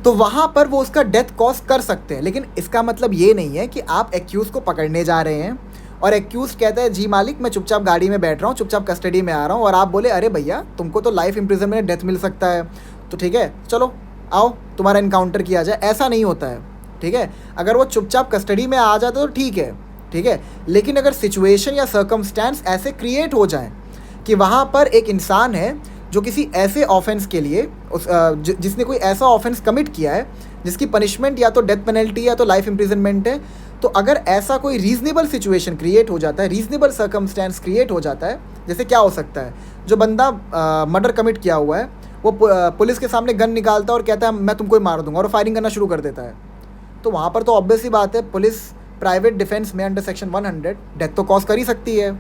तो वहाँ पर वो उसका डेथ कॉज कर सकते हैं। लेकिन इसका मतलब ये नहीं है कि आप एक्यूज़ को पकड़ने जा रहे हैं और एक्यूज़ कहता है जी मालिक मैं चुपचाप गाड़ी में बैठ रहा हूँ, चुपचाप कस्टडी में आ रहा हूँ, और आप बोले अरे भैया तुमको तो लाइफ इम्प्रिजनमेंट डेथ मिल सकता है, तो ठीक है चलो आओ तुम्हारा इनकाउंटर किया जाए। ऐसा नहीं होता है। ठीक है, अगर वो चुपचाप कस्टडी में आ जाता तो ठीक है, ठीक है, लेकिन अगर सिचुएशन या सर्कमस्टेंस ऐसे क्रिएट हो जाए कि वहाँ पर एक इंसान है जो किसी ऐसे ऑफेंस के लिए जिसने कोई ऐसा ऑफेंस कमिट किया है जिसकी पनिशमेंट या तो डेथ पेनल्टी या तो लाइफ इम्प्रिजनमेंट है, तो अगर ऐसा कोई रीजनेबल सिचुएशन क्रिएट हो जाता है, रीजनेबल सर्कमस्टेंस क्रिएट हो जाता है, जैसे क्या हो सकता है, जो बंदा मर्डर कमिट किया हुआ है वो पुलिस के सामने गन निकालता है और कहता है मैं तुमको ही मार दूंगा और फायरिंग करना शुरू कर देता है, तो वहाँ पर तो ऑब्वियस ही बात है पुलिस प्राइवेट डिफेंस में अंडर सेक्शन 100 डेथ तो कॉज कर ही सकती है।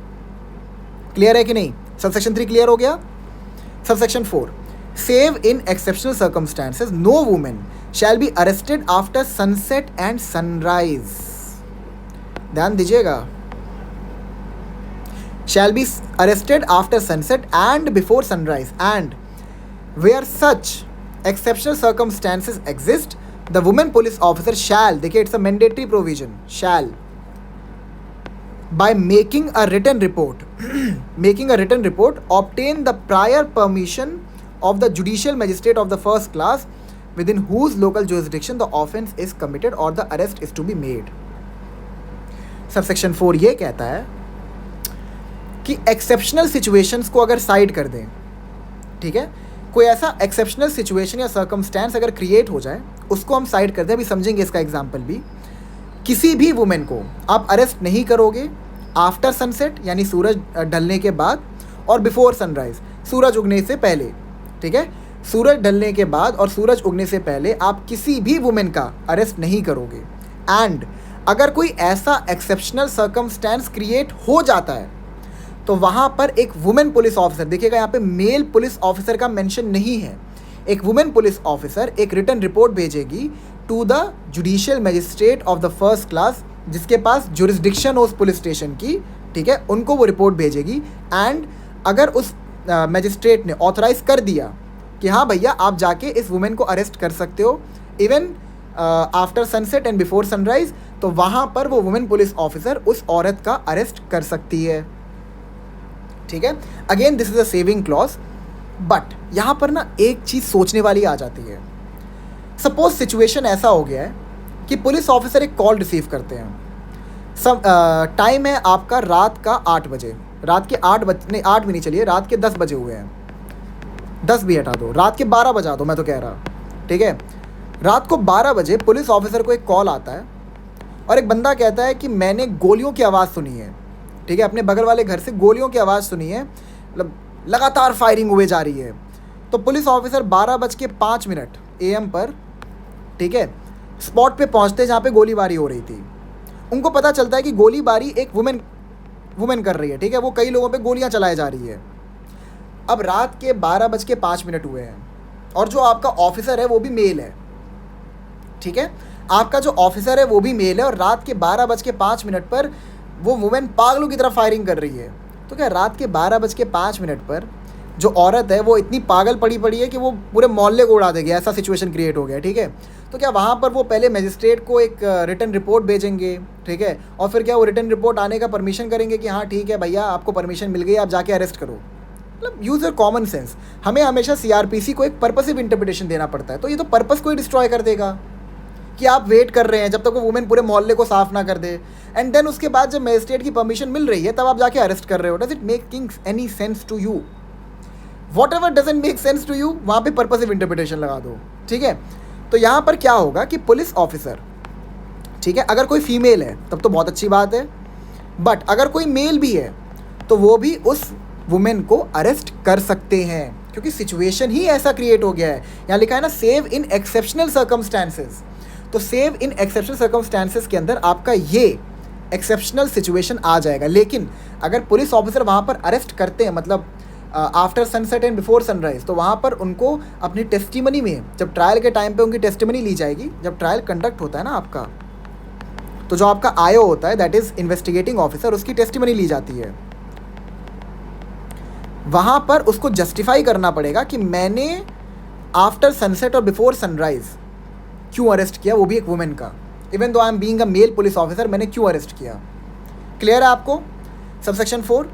क्लियर है कि नहीं? सबसेक्शन 3 क्लियर हो गया। Subsection 4, save in exceptional circumstances no women shall be arrested after sunset and sunrise. ध्यान दीजिएगा, shall be arrested after sunset and before sunrise and where such exceptional circumstances exist the woman police officer shall, देखिए it's a mandatory provision, shall by making a written report obtain the prior permission of the judicial magistrate of the first class within whose local jurisdiction the offence is committed or the arrest is to be made। Subsection 4 ये कहता है कि exceptional situations को अगर side कर दें, ठीक है, कोई ऐसा एक्सेप्शनल सिचुएशन या सर्कमस्टेंस अगर क्रिएट हो जाए उसको हम साइड कर दें। अभी समझेंगे इसका एग्जांपल भी। किसी भी वुमेन को आप अरेस्ट नहीं करोगे आफ्टर सनसेट यानी सूरज ढलने के बाद और बिफोर सनराइज सूरज उगने से पहले। ठीक है, सूरज ढलने के बाद और सूरज उगने से पहले आप किसी भी वुमेन का अरेस्ट नहीं करोगे। एंड अगर कोई ऐसा एक्सेप्शनल सर्कमस्टेंस क्रिएट हो जाता है तो वहाँ पर एक वुमेन पुलिस ऑफिसर, देखिएगा यहाँ पे मेल पुलिस ऑफिसर का मेंशन नहीं है, एक वुमेन पुलिस ऑफिसर एक रिटन रिपोर्ट भेजेगी to the judicial magistrate of the first class जिसके पास जुरिस्डिक्शन हो उस पुलिस स्टेशन की। ठीक है, उनको वो रिपोर्ट भेजेगी एंड अगर उस मजिस्ट्रेट ने ऑथराइज कर दिया कि हाँ भैया आप जाके इस वुमेन को अरेस्ट कर सकते हो even after sunset and before sunrise, तो वहाँ पर वो वुमेन पुलिस ऑफिसर उस औरत का अरेस्ट कर सकती है। ठीक है, again this is a saving clause, but यहाँ पर ना एक चीज़ सोचने वाली आ जाती है। सपोज सिचुएशन ऐसा हो गया है कि पुलिस ऑफिसर एक कॉल रिसीव करते हैं, टाइम है आपका रात का 8 बजे, रात के 8 बजे नहीं 8 भी नहीं, चलिए रात के 10 बजे हुए हैं, 10 भी हटा दो, रात के 12 बजा दो मैं तो कह रहा। ठीक है, रात को 12 बजे पुलिस ऑफिसर को एक कॉल आता है और एक बंदा कहता है कि मैंने गोलियों की आवाज़ सुनी है। ठीक है, अपने बगल वाले घर से गोलियों की आवाज़ सुनी है, मतलब लगातार फायरिंग हुए जा रही है। तो पुलिस ऑफिसर 12:05 AM पर, ठीक है, स्पॉट पे पहुंचते जहाँ पे गोलीबारी हो रही थी। उनको पता चलता है कि गोलीबारी एक वुमेन कर रही है। ठीक है, वो कई लोगों पे गोलियां चलाई जा रही है। अब रात के 12:05 हुए हैं और जो आपका ऑफिसर है वो भी मेल है, ठीक है, आपका जो ऑफिसर है वो भी मेल है और रात के 12:05 पर वो वुमेन पागलों की तरह फायरिंग कर रही है। तो क्या रात के 12:05 पर जो औरत है वो इतनी पागल पड़ी है कि वो पूरे मोहल्ले को उड़ा देगी, ऐसा सिचुएशन क्रिएट हो गया, ठीक है। तो क्या वहाँ पर वो पहले मजिस्ट्रेट को एक रिटन रिपोर्ट भेजेंगे, ठीक है, और फिर क्या वो रिटन रिपोर्ट आने का परमिशन करेंगे कि हाँ ठीक है भैया आपको परमिशन मिल गई, आप जाके अरेस्ट करो। मतलब यूज़ योर कॉमन सेंस। हमें हमेशा सीआरपीसी को एक पर्पसिव इंटरप्रिटेशन देना पड़ता है, तो ये तो पर्पस को ही डिस्ट्रॉय कर देगा कि आप वेट कर रहे हैं जब तक वो वुमेन पूरे मोहल्ले को साफ ना कर दे, एंड देन उसके बाद जब मजिस्ट्रेट की परमिशन मिल रही है तब आप जाके अरेस्ट कर रहे हो। Does it making any sense to you? Whatever doesn't make sense to you, वहाँ पे पर्पसिव इंटरप्रिटेशन लगा दो, ठीक है। तो यहाँ पर क्या होगा कि पुलिस ऑफिसर, ठीक है, अगर कोई फीमेल है तब तो बहुत अच्छी बात है, बट अगर कोई मेल भी है तो वो भी उस वुमेन को अरेस्ट कर सकते हैं, क्योंकि सिचुएशन ही ऐसा क्रिएट हो गया है। यहाँ लिखा है ना सेव इन एक्सेप्शनल सर्कमस्टांसेस, तो सेव इन एक्सेप्शनल सर्कमस्टांसेस के अंदर आपका ये एक्सेप्शनल सिचुएशन आ जाएगा। लेकिन अगर पुलिस ऑफिसर वहाँ पर अरेस्ट करते हैं, मतलब after sunset and before sunrise, तो वहाँ पर उनको अपनी टेस्टिमनी में, जब ट्रायल के टाइम पे उनकी टेस्टिमनी ली जाएगी, जब ट्रायल कंडक्ट होता है ना आपका, तो जो आपका आईओ होता है, दैट इज़ इन्वेस्टिगेटिंग ऑफिसर, उसकी टेस्टिमनी ली जाती है। वहाँ पर उसको जस्टिफाई करना पड़ेगा कि मैंने आफ्टर सनसेट और बिफोर सनराइज क्यों अरेस्ट किया, वो भी एक वुमेन का, even though I am being a male police officer, मैंने क्यों अरेस्ट किया। क्लियर है आपको सबसेक्शन 4?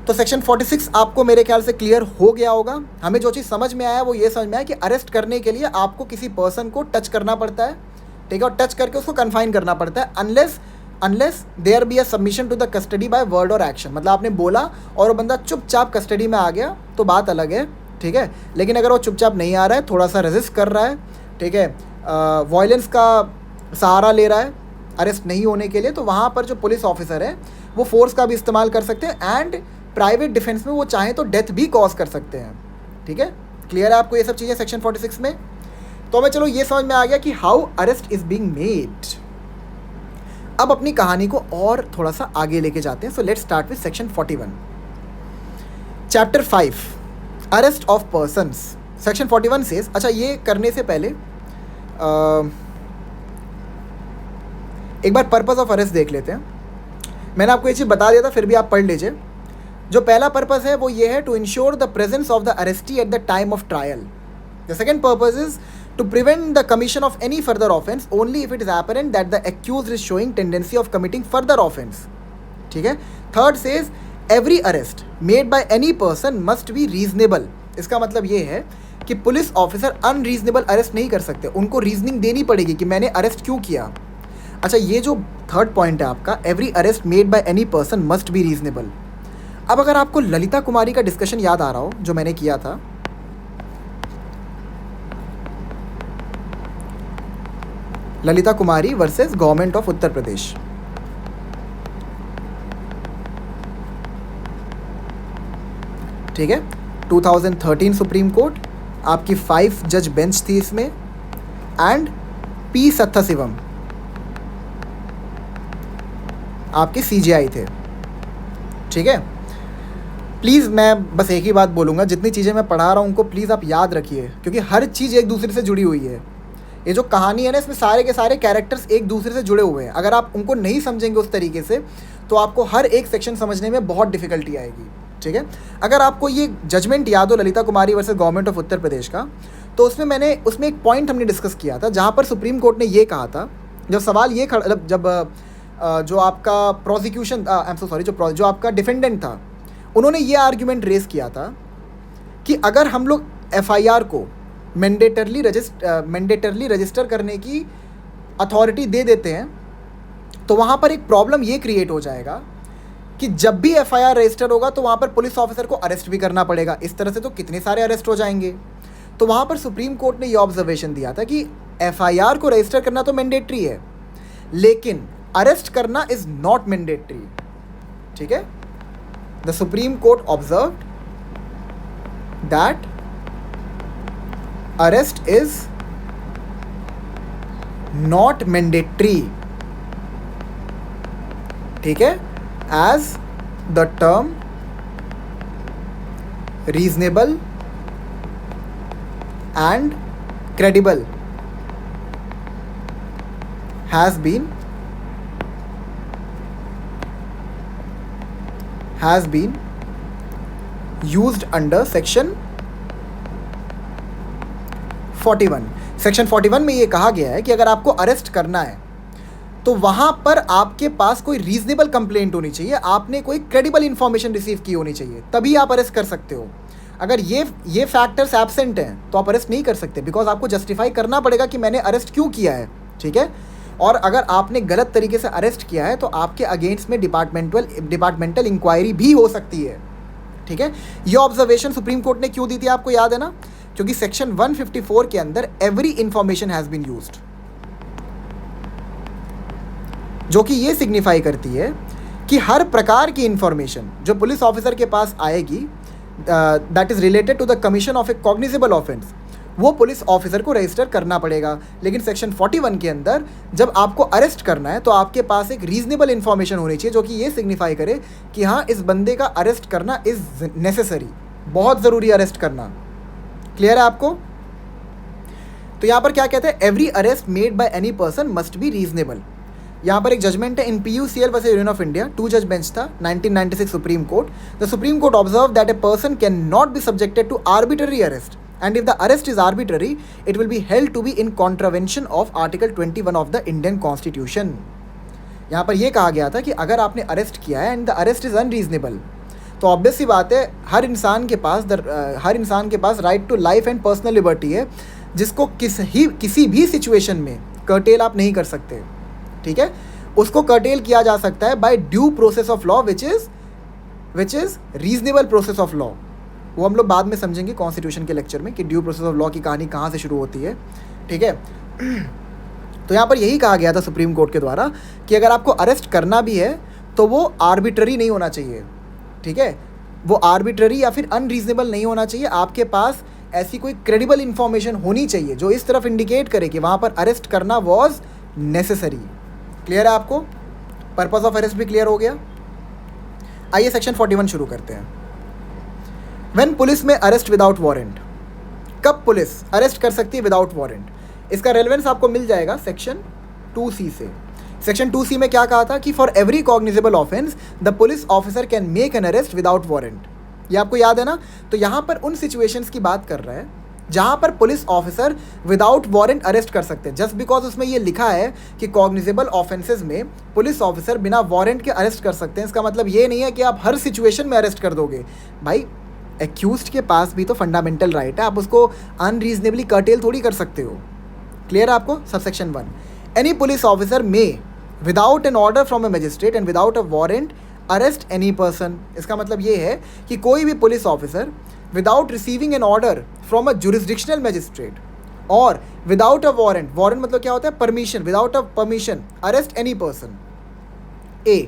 तो सेक्शन 46 आपको मेरे ख्याल से क्लियर हो गया होगा। हमें जो चीज़ समझ में आया वो ये समझ में आया कि अरेस्ट करने के लिए आपको किसी पर्सन को टच करना पड़ता है, ठीक है, और टच करके उसको कन्फाइन करना पड़ता है, unless there be a submission to the custody by word और एक्शन। मतलब आपने बोला और वो बंदा चुपचाप कस्टडी में आ गया तो बात अलग है, ठीक है। लेकिन अगर वो चुपचाप नहीं आ रहा है, थोड़ा सा रेजिस्ट कर रहा है, ठीक है, वायलेंस का सहारा ले रहा है अरेस्ट नहीं होने के लिए, तो वहाँ पर जो पुलिस ऑफिसर है वो फोर्स का भी इस्तेमाल कर सकते हैं, एंड प्राइवेट डिफेंस में वो चाहें तो डेथ भी कॉज कर सकते हैं, ठीक है। क्लियर है आपको ये सब चीज़ें सेक्शन 46 में? तो हमें चलो ये समझ में आ गया कि how arrest is being made. अब अपनी कहानी को और थोड़ा सा आगे लेके जाते हैं। So let's start with section 41, chapter 5, arrest of persons. Section 41 says, अच्छा ये करने से पहले एक बार पर्पस ऑफ अरेस्ट देख लेते हैं। मैंने आपको ये चीज़ बता दिया था, फिर भी आप पढ़ लीजिए। जो पहला पर्पस है वो ये है to ensure the presence of the arrestee at the time of trial. The second purpose is to prevent the commission of any further offense only if it is apparent that the accused is showing tendency of committing further offense, ठीक है। Third says every arrest made by any person must be reasonable। इसका मतलब ये है कि police officer unreasonable arrest नहीं कर सकते, उनको रीजनिंग देनी पड़ेगी कि मैंने अरेस्ट क्यों किया। अच्छा, ये जो थर्ड पॉइंट है आपका, every arrest made by any person must be reasonable. अब अगर आपको ललिता कुमारी का डिस्कशन याद आ रहा हो जो मैंने किया था, ललिता कुमारी versus government of Uttar Pradesh, ठीक है, 2013 सुप्रीम कोर्ट, आपकी 5 जज बेंच थी इसमें, एंड पी सत्थशिवम आपके सीजेआई थे, ठीक है। प्लीज़ मैं बस एक ही बात बोलूँगा, जितनी चीज़ें मैं पढ़ा रहा हूँ उनको प्लीज़ आप याद रखिए, क्योंकि हर चीज़ एक दूसरे से जुड़ी हुई है। ये जो कहानी है ना, इसमें सारे के सारे कैरेक्टर्स एक दूसरे से जुड़े हुए हैं। अगर आप उनको नहीं समझेंगे उस तरीके से तो आपको हर एक सेक्शन समझने में बहुत डिफिकल्टी आएगी, ठीक है। अगर आपको ये जजमेंट याद हो ललिता कुमारी versus government of Uttar Pradesh का, तो उसमें एक पॉइंट हमने डिस्कस किया था जहाँ पर सुप्रीम कोर्ट ने ये कहा था, जब सवाल ये जो आपका prosecution, I am so sorry, जो आपका डिफेंडेंट था, उन्होंने ये आर्ग्यूमेंट रेस किया था कि अगर हम लोग एफआईआर को मैंडेटरली रजिस्टर करने की अथॉरिटी दे देते हैं तो वहाँ पर एक प्रॉब्लम ये क्रिएट हो जाएगा कि जब भी एफआईआर रजिस्टर होगा तो वहाँ पर पुलिस ऑफिसर को अरेस्ट भी करना पड़ेगा। इस तरह से तो कितने सारे अरेस्ट हो जाएंगे। तो वहाँ पर सुप्रीम कोर्ट ने ये ऑब्जर्वेशन दिया था कि एफआईआर को रजिस्टर करना तो मैंडेटरी है, लेकिन अरेस्ट करना इज नॉट मैंडेटरी, ठीक है। The supreme court observed that arrest is not mandatory, ठीक है, as the term reasonable and credible has been used under section 41. Section 41 में ये कहा गया है कि अगर आपको अरेस्ट करना है तो वहाँ पर आपके पास कोई रीजनेबल कंप्लेंट होनी चाहिए, आपने कोई क्रेडिबल इंफॉर्मेशन रिसीव की होनी चाहिए, तभी आप अरेस्ट कर सकते हो. अगर ये फैक्टर्स एब्सेंट हैं तो आप अरेस्ट नहीं कर सकते, बिकॉज आपको जस्टिफाई करना पड़ेगा कि मैंने अरेस्ट क्यों किया है. ठीक है. और अगर आपने गलत तरीके से अरेस्ट किया है तो आपके अगेंस्ट में डिपार्टमेंटल इंक्वायरी भी हो सकती है. ठीक है. ये ऑब्जर्वेशन सुप्रीम कोर्ट ने क्यों दी थी आपको याद है ना, क्योंकि सेक्शन 154 के अंदर every information has been used, जो कि ये सिग्निफाई करती है कि हर प्रकार की इंफॉर्मेशन जो पुलिस ऑफिसर के पास आएगी that is related to the commission of a cognizable offence, वो पुलिस ऑफिसर को रजिस्टर करना पड़ेगा. लेकिन सेक्शन 41 के अंदर जब आपको अरेस्ट करना है तो आपके पास एक रीजनेबल इन्फॉर्मेशन होनी चाहिए जो कि ये सिग्निफाई करे कि हाँ, इस बंदे का अरेस्ट करना इज़ नेसेसरी, बहुत ज़रूरी अरेस्ट करना. क्लियर है आपको. तो यहाँ पर क्या कहते हैं, every arrest made by any person must be reasonable. यहाँ पर एक जजमेंट है in PUCL versus union of India, 2 जज बेंच था, 1996 supreme court. The supreme court observe that a person can not be subjected to arbitrary arrest, and if the arrest is arbitrary it will be held to be in contravention of article 21 of the Indian Constitution. यहाँ पर ये कहा गया था कि अगर आपने arrest किया है and the arrest is unreasonable, तो ऑब्वियस सी बात है हर इंसान के पास right to life and personal liberty है, जिसको किसी भी सिचुएशन में कर्टेल आप नहीं कर सकते. ठीक है. उसको कर्टेल किया जा सकता है by due process of law which is reasonable process of law. वो हम लोग बाद में समझेंगे कॉन्स्टिट्यूशन के लेक्चर में कि ड्यू प्रोसेस ऑफ लॉ की कहानी कहाँ से शुरू होती है. ठीक है. तो यहाँ पर यही कहा गया था सुप्रीम कोर्ट के द्वारा कि अगर आपको अरेस्ट करना भी है तो वो आर्बिट्ररी नहीं होना चाहिए. ठीक है. वो आर्बिट्ररी या फिर अनरीजनेबल नहीं होना चाहिए. आपके पास ऐसी कोई क्रेडिबल इंफॉर्मेशन होनी चाहिए जो इस तरफ इंडिकेट करे कि वहाँ पर अरेस्ट करना वॉज नेसेसरी. क्लियर है आपको. पर्पस ऑफ अरेस्ट भी क्लियर हो गया. आइए सेक्शन 41 शुरू करते हैं. व्हेन पुलिस में अरेस्ट विदाउट वारंट, कब पुलिस अरेस्ट कर सकती है विदाउट वारंट, इसका रेलेवेंस आपको मिल जाएगा सेक्शन 2C से. सेक्शन 2C में क्या कहा था कि for every cognizable offence the police officer can make an arrest without warrant. ये आपको याद है ना. तो यहाँ पर उन सिचुएशंस की बात कर रहा है जहाँ पर police officer without warrant arrest कर सकते हैं. जस्ट बिकॉज उसमें ये लिखा है कि कॉग्निजेबल ऑफेंसेस में पुलिस ऑफिसर बिना वारंट के अरेस्ट कर सकते हैं, इसका मतलब ये नहीं है कि आप हर सिचुएशन में अरेस्ट कर दोगे. भाई एक्यूज्ड के पास भी तो फंडामेंटल राइट है, आप उसको अनरीजनेबली कर्टेल थोड़ी कर सकते हो. क्लियर है आपको. Subsection 1, any police officer may without an order from A magistrate and without a warrant arrest any person. इसका मतलब ये है कि कोई भी police officer without receiving N order from a jurisdictional magistrate और विदाउट अ वारंट, वारंट मतलब क्या होता है, permission, without a permission arrest any person A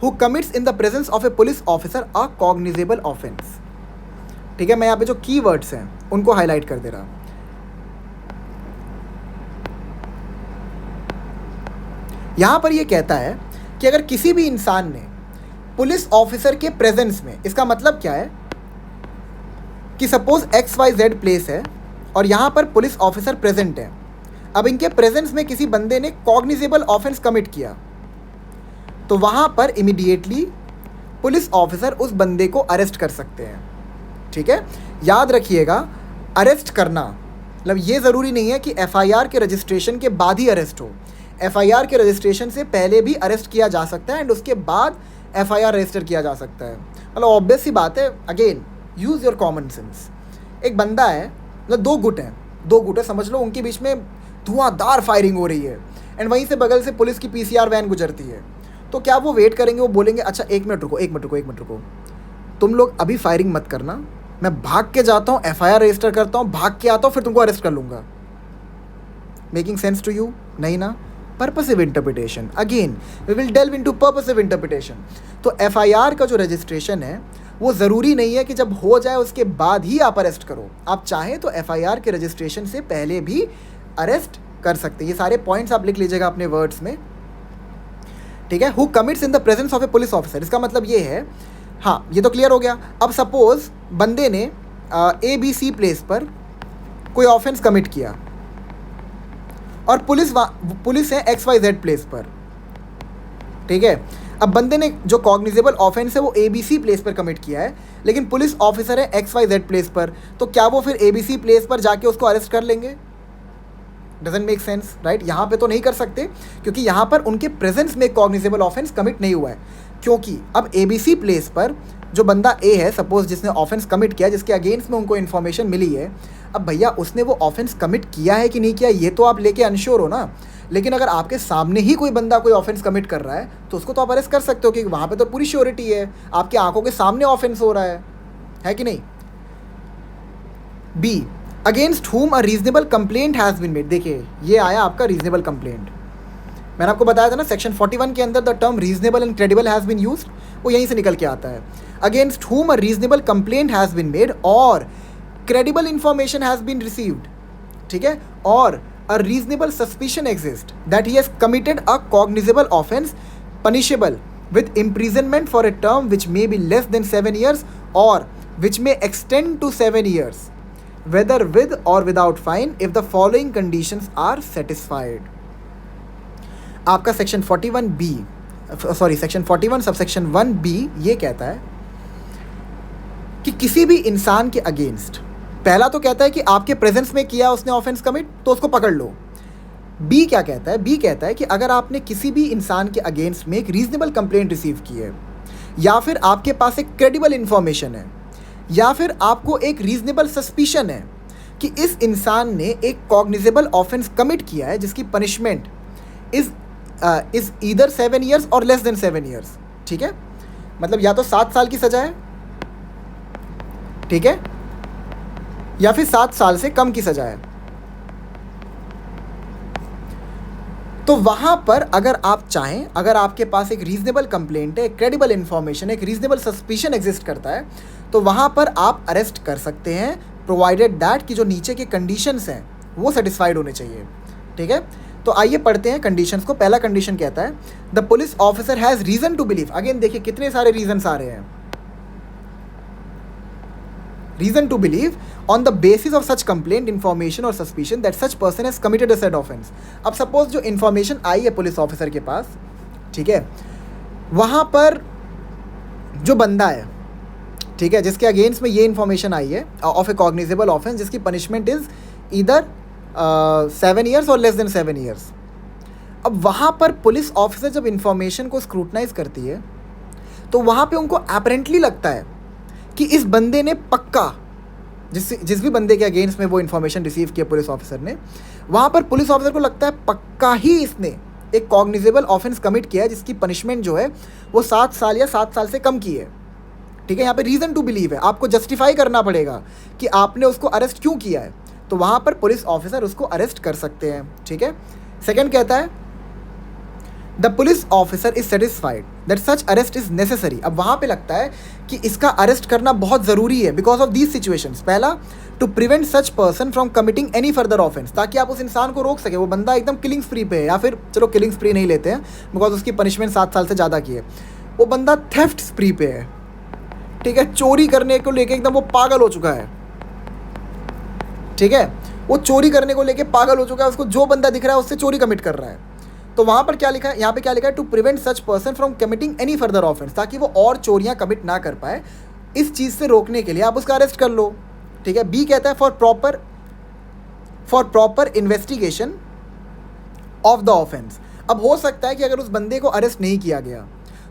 who commits in the presence of A police officer a cognizable offence. ठीक है. मैं यहाँ पे जो की वर्ड्स हैं उनको हाईलाइट कर दे रहा. यहाँ पर ये कहता है कि अगर किसी भी इंसान ने पुलिस ऑफिसर के प्रेजेंस में, इसका मतलब क्या है कि सपोज XYZ प्लेस है और यहाँ पर पुलिस ऑफिसर प्रेजेंट है. अब इनके प्रेजेंस में किसी बंदे ने कॉग्निजेबल ऑफेंस कमिट किया तो वहाँ पर इमीडिएटली पुलिस ऑफिसर उस बंदे को अरेस्ट कर सकते हैं. ठीक है. याद रखिएगा, अरेस्ट करना मतलब ये ज़रूरी नहीं है कि FIR के रजिस्ट्रेशन के बाद ही अरेस्ट हो. FIR के रजिस्ट्रेशन से पहले भी अरेस्ट किया जा सकता है एंड उसके बाद FIR रजिस्टर किया जा सकता है. मतलब ऑब्वियस सी बात है, again use your common sense. एक बंदा है, मतलब दो गुट है समझ लो, उनके बीच में धुआंधार फायरिंग हो रही है एंड वहीं से बगल से पुलिस की PCR वैन गुजरती है. तो क्या वो वेट करेंगे, वो बोलेंगे अच्छा एक मिनट रुको, तुम लोग अभी फायरिंग मत करना, मैं भाग के जाता हूँ, FIR रजिस्टर करता हूँ, भाग के आता हूँ, फिर तुमको अरेस्ट कर लूँगा. Making sense to you? नहीं ना. Purposive interpretation, again we will delve into purposive interpretation. तो FIR का जो रजिस्ट्रेशन है वो ज़रूरी नहीं है कि जब हो जाए उसके बाद ही आप अरेस्ट करो. आप चाहें तो FIR के रजिस्ट्रेशन से पहले भी अरेस्ट कर सकते हैं. ये सारे पॉइंट्स आप लिख लीजिएगा अपने वर्ड्स में. ठीक है. Who commits in the presence of A police officer, इसका मतलब ये है हाँ, ये तो क्लियर हो गया। अब सपोज बंदे ने ABC प्लेस पर कोई ऑफेंस कमिट किया और पुलिस है XYZ प्लेस पर, ठीक है। अब बंदे ने जो कॉग्निजेबल ऑफेंस है वो ABC प्लेस पर कमिट किया है, लेकिन पुलिस ऑफिसर है XYZ प्लेस पर, तो क्या वो फिर ABC प्लेस पर जाके उसको अरेस्ट कर लेंगे? Doesn't make sense, right. यहाँ पे तो नहीं कर सकते, क्योंकि यहाँ पर उनके प्रेजेंस में कॉग्निजेबल ऑफेंस कमिट नहीं हुआ है। क्योंकि अब ABC प्लेस पर जो बंदा A है सपोज, जिसने ऑफेंस कमिट किया, जिसके अगेंस्ट में उनको इन्फॉर्मेशन मिली है, अब भैया उसने वो ऑफेंस कमिट किया है कि नहीं किया ये तो आप लेके अनश्योर हो ना। लेकिन अगर आपके सामने ही कोई बंदा कोई ऑफेंस कमिट कर रहा है तो उसको तो आप अरेस्ट कर सकते हो, क्योंकि वहाँ पे तो पूरी श्योरिटी है, आपके आंखों के सामने ऑफेंस हो रहा है कि नहीं। B, against whom a reasonable complaint has been made. देखिए ये आया आपका रीजनेबल कंप्लेंट, मैंने आपको बताया था ना सेक्शन 41 के अंदर the term reasonable and credible has been used, वो यहीं से निकल के आता है। Against whom a reasonable complaint has been made or credible information has been received, ठीक है, और a reasonable suspicion exists that he has committed a cognizable offense punishable with imprisonment for a term which may be less than 7 years or which may extend to 7 years, whether with or without fine, if the following conditions are satisfied. आपका section 41B, sorry section 41 subsection 1B ये कहता है कि किसी भी इंसान के against, पहला तो कहता है कि आपके प्रेजेंस में किया उसने ऑफेंस कमिट तो उसको पकड़ लो। बी क्या कहता है? बी कहता है कि अगर आपने किसी भी इंसान के अगेंस्ट में एक रीजनेबल कंप्लेंट रिसीव की है, या फिर आपके पास एक क्रेडिबल इंफॉर्मेशन है, या फिर आपको एक रीजनेबल सस्पिशन है कि इस इंसान ने एक कॉग्निजेबल ऑफेंस कमिट किया है जिसकी पनिशमेंट इज ईदर 7 ईयर्स और लेस देन 7 ईयर्स, ठीक है, मतलब या तो 7 साल की सजा है, ठीक है, या फिर 7 साल से कम की सजा है। तो वहां पर अगर आप चाहें, अगर आपके पास एक रीजनेबल कंप्लेंट है, एक क्रेडिबल इंफॉर्मेशन, एक रीजनेबल सस्पिशन एग्जिस्ट करता है, तो वहां पर आप अरेस्ट कर सकते हैं, प्रोवाइडेड दैट कि जो नीचे के कंडीशंस हैं वो सेटिस्फाइड होने चाहिए, ठीक है। तो आइए पढ़ते हैं कंडीशंस को। पहला कंडीशन कहता है the police officer has reason to believe, again देखिए कितने सारे रीजंस आ रहे हैं, reason to believe on the basis of such complaint, information or suspicion that such person has committed a said offense. अब सपोज जो information आई है police officer के पास, ठीक है, वहाँ पर जो बंदा है, ठीक है, जिसके अगेंस्ट में ये इन्फॉर्मेशन आई है ऑफ ए कॉग्निजेबल ऑफेंस जिसकी पनिशमेंट इज ईदर 7 ईयर्स और लेस देन 7 ईयर्स। अब वहाँ पर पुलिस ऑफिसर जब इन्फॉर्मेशन को स्क्रूटनाइज करती है तो वहाँ पे उनको अपरेंटली लगता है कि इस बंदे ने पक्का, जिस भी बंदे के अगेंस्ट में वो इन्फॉर्मेशन रिसीव किया पुलिस ऑफिसर ने, वहाँ पर पुलिस ऑफिसर को लगता है पक्का ही इसने एक कॉग्निजेबल ऑफेंस कमिट किया है जिसकी पनिशमेंट जो है वो 7 साल या 7 साल से कम की है, ठीक है। यहाँ पे रीज़न टू बिलीव है, आपको जस्टिफाई करना पड़ेगा कि आपने उसको अरेस्ट क्यों किया है, तो वहाँ पर पुलिस ऑफिसर उसको अरेस्ट कर सकते हैं, ठीक है। सेकेंड कहता है the police officer is satisfied that such arrest is necessary. अब वहाँ पे लगता है कि इसका अरेस्ट करना बहुत ज़रूरी है बिकॉज ऑफ दीज सिचुएशंस। पहला, to prevent such person from committing any further offence, ताकि आप उस इंसान को रोक सके। वो बंदा एकदम किलिंग स्प्री पे है, या फिर चलो किलिंग स्प्री नहीं लेते हैं बिकॉज उसकी पनिशमेंट 7 साल से ज़्यादा की है, वो बंदा थेफ्ट स्प्री पे है, ठीक है, चोरी करने को लेके एकदम वो पागल हो चुका है, ठीक है, वो चोरी करने को लेके पागल हो चुका है, उसको जो बंदा दिख रहा है उससे चोरी कमिट कर रहा है। तो वहाँ पर क्या लिखा है, यहाँ पे क्या लिखा है, to prevent such person from committing any further offence, ताकि वो और चोरियाँ कमिट ना कर पाए, इस चीज़ से रोकने के लिए आप उसका अरेस्ट कर लो, ठीक है। बी कहता है for proper investigation of the offence. अब हो सकता है कि अगर उस बंदे को अरेस्ट नहीं किया गया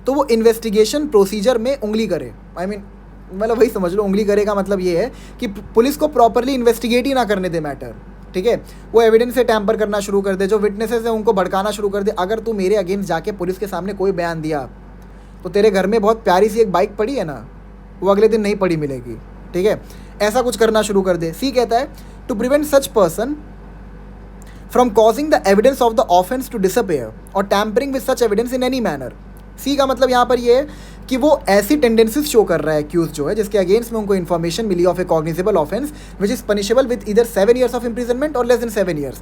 तो वो इन्वेस्टिगेशन प्रोसीजर में उंगली करे, मतलब वही समझ लो, उंगली करे का मतलब ये है कि पुलिस को प्रॉपरली इन्वेस्टिगेट ही ना करने दे मैटर, ठीक है। वो एविडेंस से टैम्पर करना शुरू कर दे, जो विटनेसेस हैं उनको भड़काना शुरू कर दे। अगर तू मेरे अगेंस्ट जाके पुलिस के सामने कोई बयान दिया तो तेरे घर में बहुत प्यारी सी एक बाइक पड़ी है ना, वो अगले दिन नहीं पड़ी मिलेगी, ठीक है, ऐसा कुछ करना शुरू कर दे। सी कहता है to prevent such person from causing the evidence of the offence to disappear or tampering with such evidence in any manner. C का मतलब यहाँ पर ये है कि वो ऐसी टेंडेंसीज शो कर रहा है एक्यूज जो है, जिसके अगेंस्ट में उनको इन्फॉर्मेशन मिली of a cognizable offence which is punishable with either 7 years of imprisonment और लेस देन 7 ईयर्स।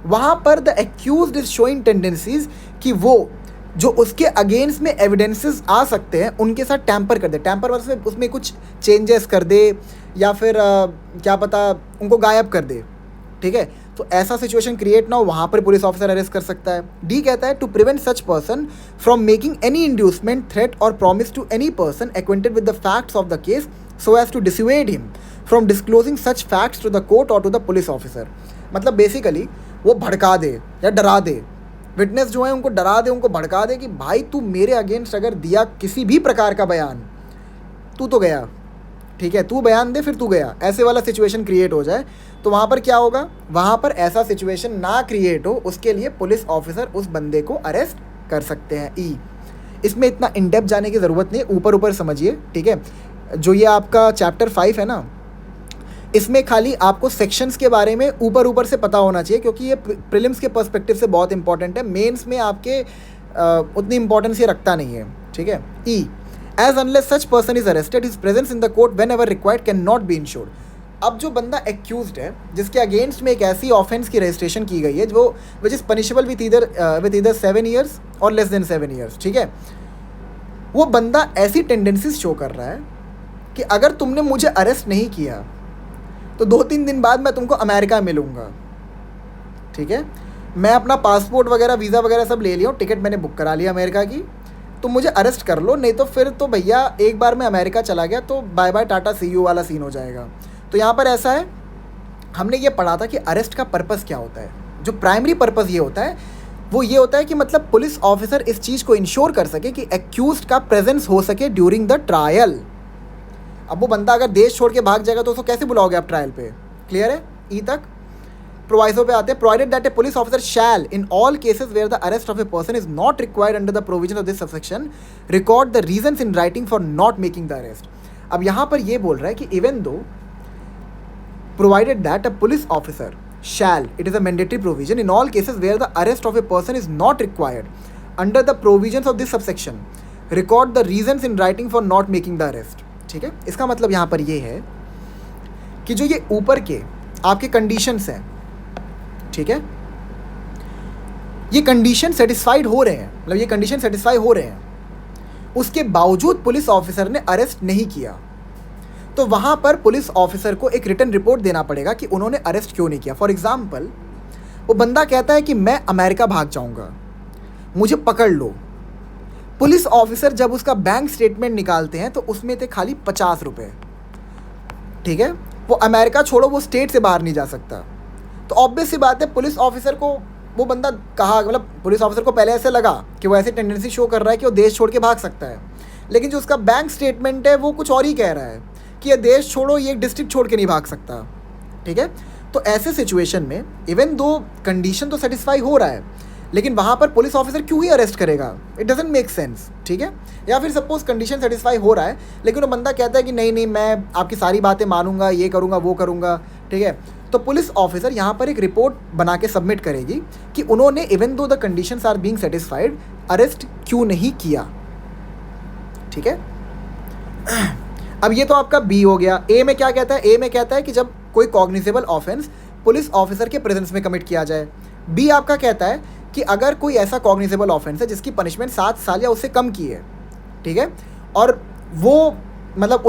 वहाँ पर the accused is showing tendencies कि वो जो उसके अगेंस्ट में एविडेंसेस आ सकते हैं उनके साथ टैम्पर कर दे। टैम्पर मतलब उसमें कुछ चेंजेस कर दे या फिर क्या पता उनको गायब कर दे, ठीक है। तो ऐसा सिचुएशन क्रिएट ना हो, वहाँ पर पुलिस ऑफिसर अरेस्ट कर सकता है। डी कहता है to prevent such person from making any inducement, threat or promise to any person acquainted with the facts of the case so as to dissuade him from disclosing such facts to the court or to the police officer. मतलब basically वो भड़का दे या डरा दे, witness जो है उनको डरा दे, उनको भड़का दे कि भाई तू मेरे अगेंस्ट अगर दिया किसी भी प्रकार का बयान, तू तो गया, ठीक है, तू बयान दे फिर तू गया, ऐसे वाला सिचुएशन क्रिएट हो जाए। तो वहाँ पर क्या होगा, वहाँ पर ऐसा सिचुएशन ना क्रिएट हो उसके लिए पुलिस ऑफिसर उस बंदे को अरेस्ट कर सकते हैं। ई, इसमें इतना इन डेप्थ जाने की ज़रूरत नहीं, ऊपर ऊपर समझिए, ठीक है। जो ये आपका चैप्टर 5 है ना, इसमें खाली आपको सेक्शंस के बारे में ऊपर ऊपर से पता होना चाहिए, क्योंकि ये प्रीलिम्स के पर्सपेक्टिव से बहुत इंपॉर्टेंट है। मेंस में आपके उतनी इंपॉर्टेंस ये रखता नहीं है, ठीक है। E, as unless such person is arrested his presence in the court whenever required can not be ensured. अब जो बंदा एक्यूज्ड है, जिसके अगेंस्ट में एक ऐसी ऑफेंस की रजिस्ट्रेशन की गई है जो which is punishable with either 7 years और लेस देन 7 years, ठीक है, वो बंदा ऐसी टेंडेंसीज शो कर रहा है कि अगर तुमने मुझे अरेस्ट नहीं किया तो 2-3 दिन बाद मैं तुमको अमेरिका मिलूँगा, ठीक है। मैं अपना पासपोर्ट वगैरह वीज़ा वगैरह सब ले लिया हूँ, टिकट मैंने बुक करा लिया अमेरिका की, तुम मुझे अरेस्ट कर लो, नहीं तो फिर तो भैया एक बार मैं अमेरिका चला गया तो bye bye tata see you वाला सीन हो जाएगा। तो यहाँ पर ऐसा है, हमने ये पढ़ा था कि अरेस्ट का पर्पस क्या होता है। जो प्राइमरी पर्पस ये होता है वो ये होता है कि मतलब पुलिस ऑफिसर इस चीज़ को इंश्योर कर सके कि एक्यूज्ड का प्रेजेंस हो सके ड्यूरिंग द ट्रायल। अब वो बंदा अगर देश छोड़ के भाग जाएगा तो उसको कैसे बुलाओगे आप ट्रायल पे, क्लियर है। ई तक प्रोवाइसो पे आते हैं, provided that a police officer shall in all cases where the arrest of a person is not required under the provision of this subsection record the reasons in writing for not making the arrest. अब यहाँ पर ये बोल रहा है कि even though provided that a police officer shall, it is a mandatory provision in all cases where the arrest of a person is not required under the provisions of this subsection, record the reasons in writing for not making the arrest, ठीक है। इसका मतलब यहाँ पर ये है कि जो ये ऊपर के आपके कंडीशंस हैं, ठीक है, ये कंडीशन सेटिस्फाइड हो रहे हैं, मतलब ये कंडीशन सेटिस्फाई हो रहे हैं, उसके बावजूद पुलिस ऑफिसर ने अरेस्ट नहीं किया, तो वहाँ पर पुलिस ऑफिसर को एक रिटन रिपोर्ट देना पड़ेगा कि उन्होंने अरेस्ट क्यों नहीं किया। फॉर एग्जाम्पल, वो बंदा कहता है कि मैं अमेरिका भाग जाऊँगा, मुझे पकड़ लो। पुलिस ऑफिसर जब उसका बैंक स्टेटमेंट निकालते हैं तो उसमें थे खाली 50 रुपये, ठीक है। वो अमेरिका छोड़ो, वो स्टेट से बाहर नहीं जा सकता। तो ऑब्वियस सी बात है, पुलिस ऑफिसर को वो बंदा कहा, मतलब पुलिस ऑफिसर को पहले ऐसे लगा कि वो ऐसी टेंडेंसी शो कर रहा है कि वो देश छोड़ के भाग सकता है, लेकिन जो उसका बैंक स्टेटमेंट है वो कुछ और ही कह रहा है कि ये देश छोड़ो, ये डिस्ट्रिक्ट छोड़ के नहीं भाग सकता, ठीक है। तो ऐसे सिचुएशन में इवन दो कंडीशन तो सेटिस्फाई हो रहा है, लेकिन वहाँ पर पुलिस ऑफिसर क्यों ही अरेस्ट करेगा, इट डजंट मेक सेंस, ठीक है। या फिर सपोज कंडीशन सेटिस्फाई हो रहा है लेकिन वो बंदा कहता है कि नहीं नहीं मैं आपकी सारी बातें मानूंगा, ये करूँगा वो करूँगा, ठीक है। तो पुलिस ऑफिसर यहाँ पर एक रिपोर्ट बना के सबमिट करेगी कि उन्होंने even though the conditions are being satisfied arrest क्यों नहीं किया, ठीक है। अब ये तो आपका बी हो गया। ए में क्या कहता है, ए में कहता है कि जब कोई कॉग्निजेबल ऑफेंस पुलिस ऑफिसर के प्रेजेंस में कमिट किया जाए। बी आपका कहता है कि अगर कोई ऐसा कॉग्निजेबल ऑफेंस है जिसकी पनिशमेंट 7 साल या उससे कम की है, ठीक है, और वो मतलब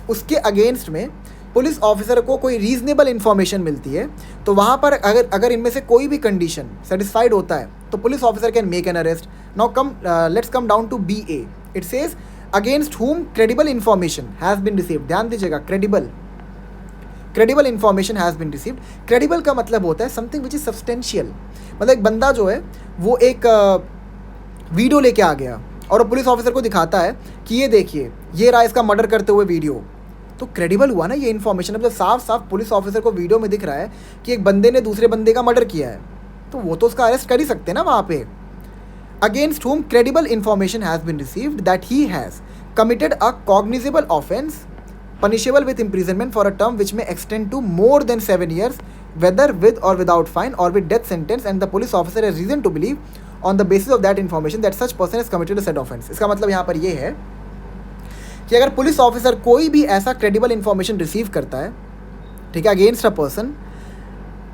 उसके अगेंस्ट में पुलिस ऑफिसर को कोई रीजनेबल इन्फॉर्मेशन मिलती है, तो वहाँ पर अगर इनमें से कोई भी कंडीशन सेटिस्फाइड होता है तो police officer can make an arrest. Now let's come down to B A. It says against whom credible information has been received. ध्यान दीजिएगा, credible information has been received. Credible का मतलब होता है समथिंग विच इज़ सब्सटेंशियल। मतलब एक बंदा जो है वो एक वीडियो लेके आ गया और वो पुलिस ऑफिसर को दिखाता है कि ये देखिए, ये रहा इसका मर्डर करते हुए वीडियो, तो क्रेडिबल हुआ ना ये इन्फॉर्मेशन। अब जब साफ साफ पुलिस ऑफिसर को वीडियो में दिख रहा है कि एक बंदे ने दूसरे बंदे का मर्डर किया है, तो वो तो उसका अरेस्ट कर ही सकते हैं ना वहाँ पे। Against whom credible information has been received that he has committed a cognizable offence punishable with imprisonment for a term which may extend to more than 7 years whether with or without fine or with death sentence, and the police officer has reason to believe on the basis of that information that such person has committed a said offence। इसका मतलब यहाँ पर ये है कि अगर police officer कोई भी ऐसा क्रेडिबल इन्फॉर्मेशन रिसीव करता है, ठीक है, अगेंस्ट अ पर्सन,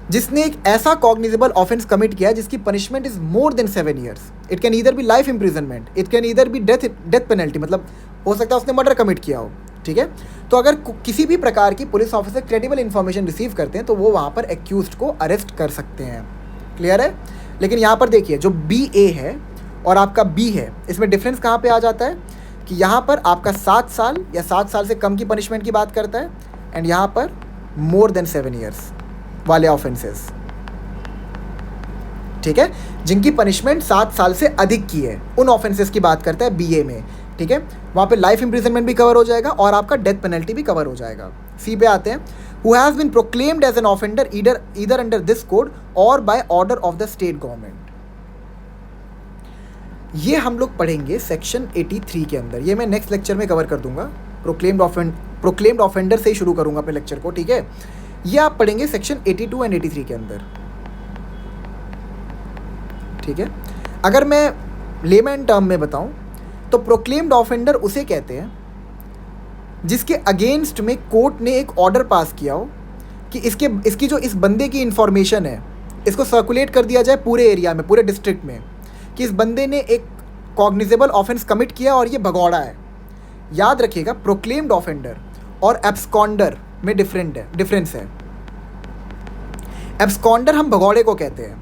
जिसने एक ऐसा कॉग्निजेबल ऑफेंस कमिट किया जिसकी punishment is more than 7 years. It can either be life imprisonment, it can either be death penalty, मतलब हो सकता है उसने मर्डर कमिट किया हो। ठीक है, तो अगर किसी भी प्रकार की police officer credible information receive करते हैं तो वो वहाँ पर एक्यूज्ड को अरेस्ट कर सकते हैं। क्लियर है? लेकिन यहाँ पर देखिए जो BA है और आपका B है, इसमें डिफरेंस कहाँ पे आ जाता है कि यहाँ पर आपका 7 साल या 7 साल से कम की पनिशमेंट की बात करता है, एंड यहाँ पर मोर देन 7 ईयर्स वाले ऑफेंसेस। ठीक है, जिनकी पनिशमेंट 7 साल से अधिक की है उन ऑफेंसेस की बात करता है BA में। ठीक है, वहाँ पे लाइफ इम्प्रिजनमेंट भी कवर हो जाएगा और आपका डेथ पेनल्टी भी कवर हो जाएगा। C पे आते हैं, who has been proclaimed as an offender either under this code or by order of the state government. ये हम लोग पढ़ेंगे सेक्शन 83 के अंदर, ये मैं नेक्स्ट लेक्चर में कवर कर दूंगा। प्रोक्लेम्ड ऑफेंडर से ही शुरू करूंगा अपने लेक्चर को। ठीक है, ये आप पढ़ेंगे सेक्शन 82 एंड 83 के अंदर। ठीक है, अगर मैं लेमैन टर्म में बताऊं तो प्रोक्लेम्ड ऑफेंडर उसे कहते हैं जिसके अगेंस्ट में कोर्ट ने एक ऑर्डर पास किया हो कि इसकी जो इस बंदे की इंफॉर्मेशन है इसको सर्कुलेट कर दिया जाए पूरे एरिया में, पूरे डिस्ट्रिक्ट में, कि इस बंदे ने एक कॉग्निजेबल ऑफेंस कमिट किया और ये भगौड़ा है। याद रखिएगा, प्रोक्लेम्ड ऑफेंडर और एब्सकॉन्डर में डिफरेंस है। एब्सकॉन्डर हम भगौड़े को कहते हैं,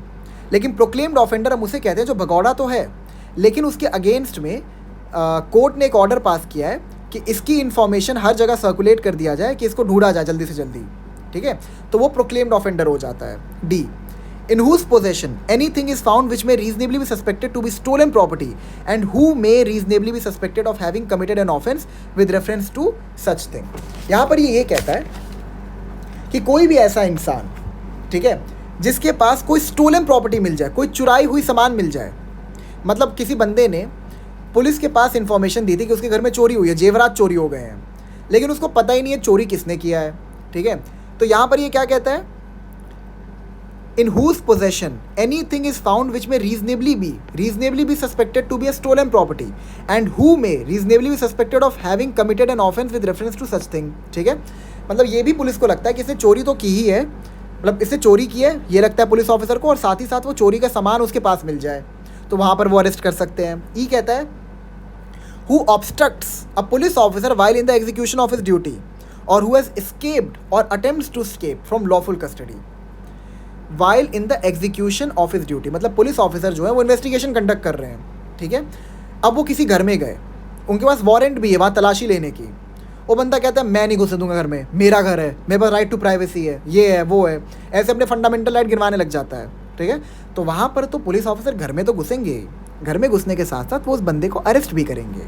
लेकिन प्रोक्लेम्ड ऑफेंडर हम उसे कहते हैं जो भगौड़ा तो है लेकिन उसके अगेंस्ट में कोर्ट ने एक ऑर्डर पास किया है कि इसकी इन्फॉर्मेशन हर जगह सर्कुलेट कर दिया जाए कि इसको ढूंढा जाए जल्दी से जल्दी। ठीक है, तो वो प्रोक्लेम्ड ऑफेंडर हो जाता है। D, in whose possession anything is found which may reasonably be suspected to be stolen property and who may reasonably be suspected of having committed an offense with reference to such thing। यहाँ पर ये कहता है कि कोई भी ऐसा इंसान, ठीक है, जिसके पास कोई स्टोलन प्रॉपर्टी मिल जाए, कोई चुराई हुई सामान मिल जाए, मतलब किसी बंदे ने पुलिस के पास इंफॉर्मेशन दी थी कि उसके घर में चोरी हुई है, जेवरात चोरी हो गए हैं, लेकिन उसको पता ही नहीं है चोरी किसने किया है। ठीक है, तो यहाँ पर ये क्या कहता है, in whose possession anything is found which may reasonably be suspected to be a stolen property and who may reasonably be suspected of having committed an offense with reference to such thing। ठीक है, मतलब ये भी police को लगता है कि इसने चोरी तो की ही है, मतलब इसने चोरी की है ये लगता है पुलिस ऑफिसर को, और साथ ही साथ वो चोरी का सामान उसके पास मिल जाए तो वहाँ पर वो अरेस्ट कर सकते हैं। E कहता है who obstructs a police officer while in the execution of his duty or who has escaped or attempts to escape from lawful custody while in the execution of his duty। मतलब police officer जो है वो investigation conduct कर रहे हैं। ठीक है, अब वो किसी घर में गए, उनके पास वारंट भी है वहाँ तलाशी लेने की, वो बंदा कहता है मैं नहीं घुस दूंगा घर में, मेरा घर है, मेरे पास राइट टू प्राइवेसी है, ये है वो है, ऐसे अपने फंडामेंटल राइट गिरवाने लग जाता है। ठीक है, तो वहाँ पर तो पुलिस ऑफिसर घर में तो घुसेंगे, घर में घुसने के साथ साथ वो उस बंदे को अरेस्ट भी करेंगे।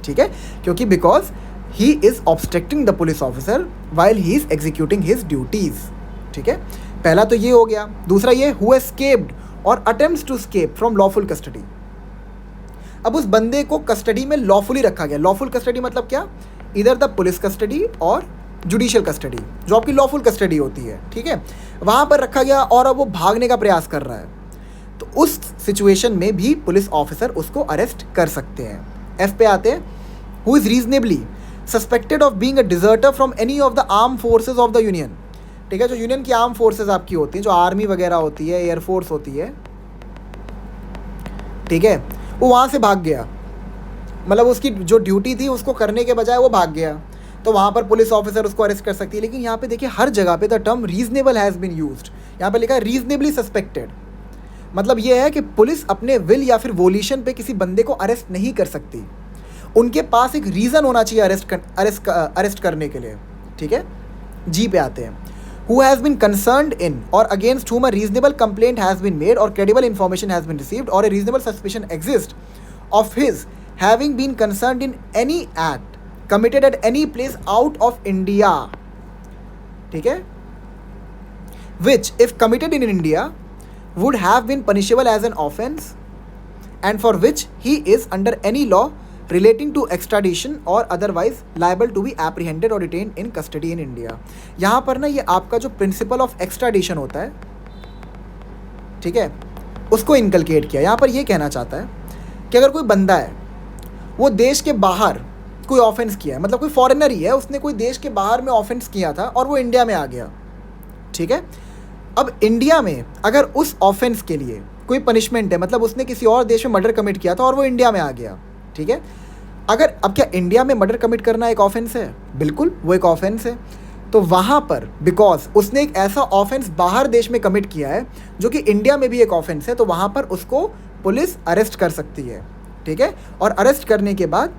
ठीक है, क्योंकि because he is obstructing the police officer while he is executing his duties. ठीक है, पहला तो ये हो गया। दूसरा ये हु एस्केप्ड और attempts to escape from lawful custody. अब उस बंदे को कस्टडी में लॉफुली रखा गया। लॉफुल कस्टडी मतलब क्या, इधर द पुलिस कस्टडी और जुडिशियल कस्टडी, जो आपकी लॉफुल कस्टडी होती है। ठीक है, वहाँ पर रखा गया और अब वो भागने का प्रयास कर रहा है, तो उस सिचुएशन में भी पुलिस ऑफिसर उसको अरेस्ट कर सकते हैं। F पे आते हैं, who is reasonably suspected of being a deserter from any of the arm forces of the union. ठीक है, जो यूनियन की आर्म फोर्सेज आपकी होती हैं, जो आर्मी वगैरह होती है, एयरफोर्स होती है, ठीक है, वो वहाँ से भाग गया, मतलब उसकी जो ड्यूटी थी उसको करने के बजाय वो भाग गया, तो वहाँ पर पुलिस ऑफिसर उसको अरेस्ट कर सकती है। लेकिन यहाँ पे देखिए हर जगह पे the term reasonable has been used. यहाँ पे लिखा है रीजनेबली सस्पेक्टेड, मतलब ये है कि पुलिस अपने विल या फिर वोल्यूशन पे किसी बंदे को अरेस्ट नहीं कर सकती, उनके पास एक रीज़न होना चाहिए अरेस्ट करने के लिए। ठीक है, G पे आते हैं, who has been concerned in or against whom a reasonable complaint has been made or credible information has been received or a reasonable suspicion exists of his having been concerned in any act committed at any place out of India, ठीक है, which if committed in India would have been punishable as an offence and for which he is under any law relating to extradition or otherwise liable to be apprehended or detained in custody in India। यहाँ पर ना ये आपका जो principle of extradition होता है, ठीक है, उसको इनकलकेट किया। यहाँ पर ये कहना चाहता है कि अगर कोई बंदा है वो देश के बाहर कोई ऑफेंस किया है, मतलब कोई फॉरेनर ही है, उसने कोई देश के बाहर में ऑफेंस किया था और वो इंडिया में आ गया, ठीक है, अब इंडिया में अगर उस ऑफेंस के लिए कोई पनिशमेंट है, मतलब उसने किसी और देश में मर्डर कमिट किया था और वो इंडिया में आ गया, ठीक है, अगर अब क्या इंडिया में मर्डर कमिट करना एक ऑफेंस है? बिल्कुल वो एक ऑफेंस है। तो वहाँ पर बिकॉज उसने एक ऐसा ऑफेंस बाहर देश में कमिट किया है जो कि इंडिया में भी एक ऑफेंस है, तो वहाँ पर उसको पुलिस अरेस्ट कर सकती है, ठीक है, और अरेस्ट करने के बाद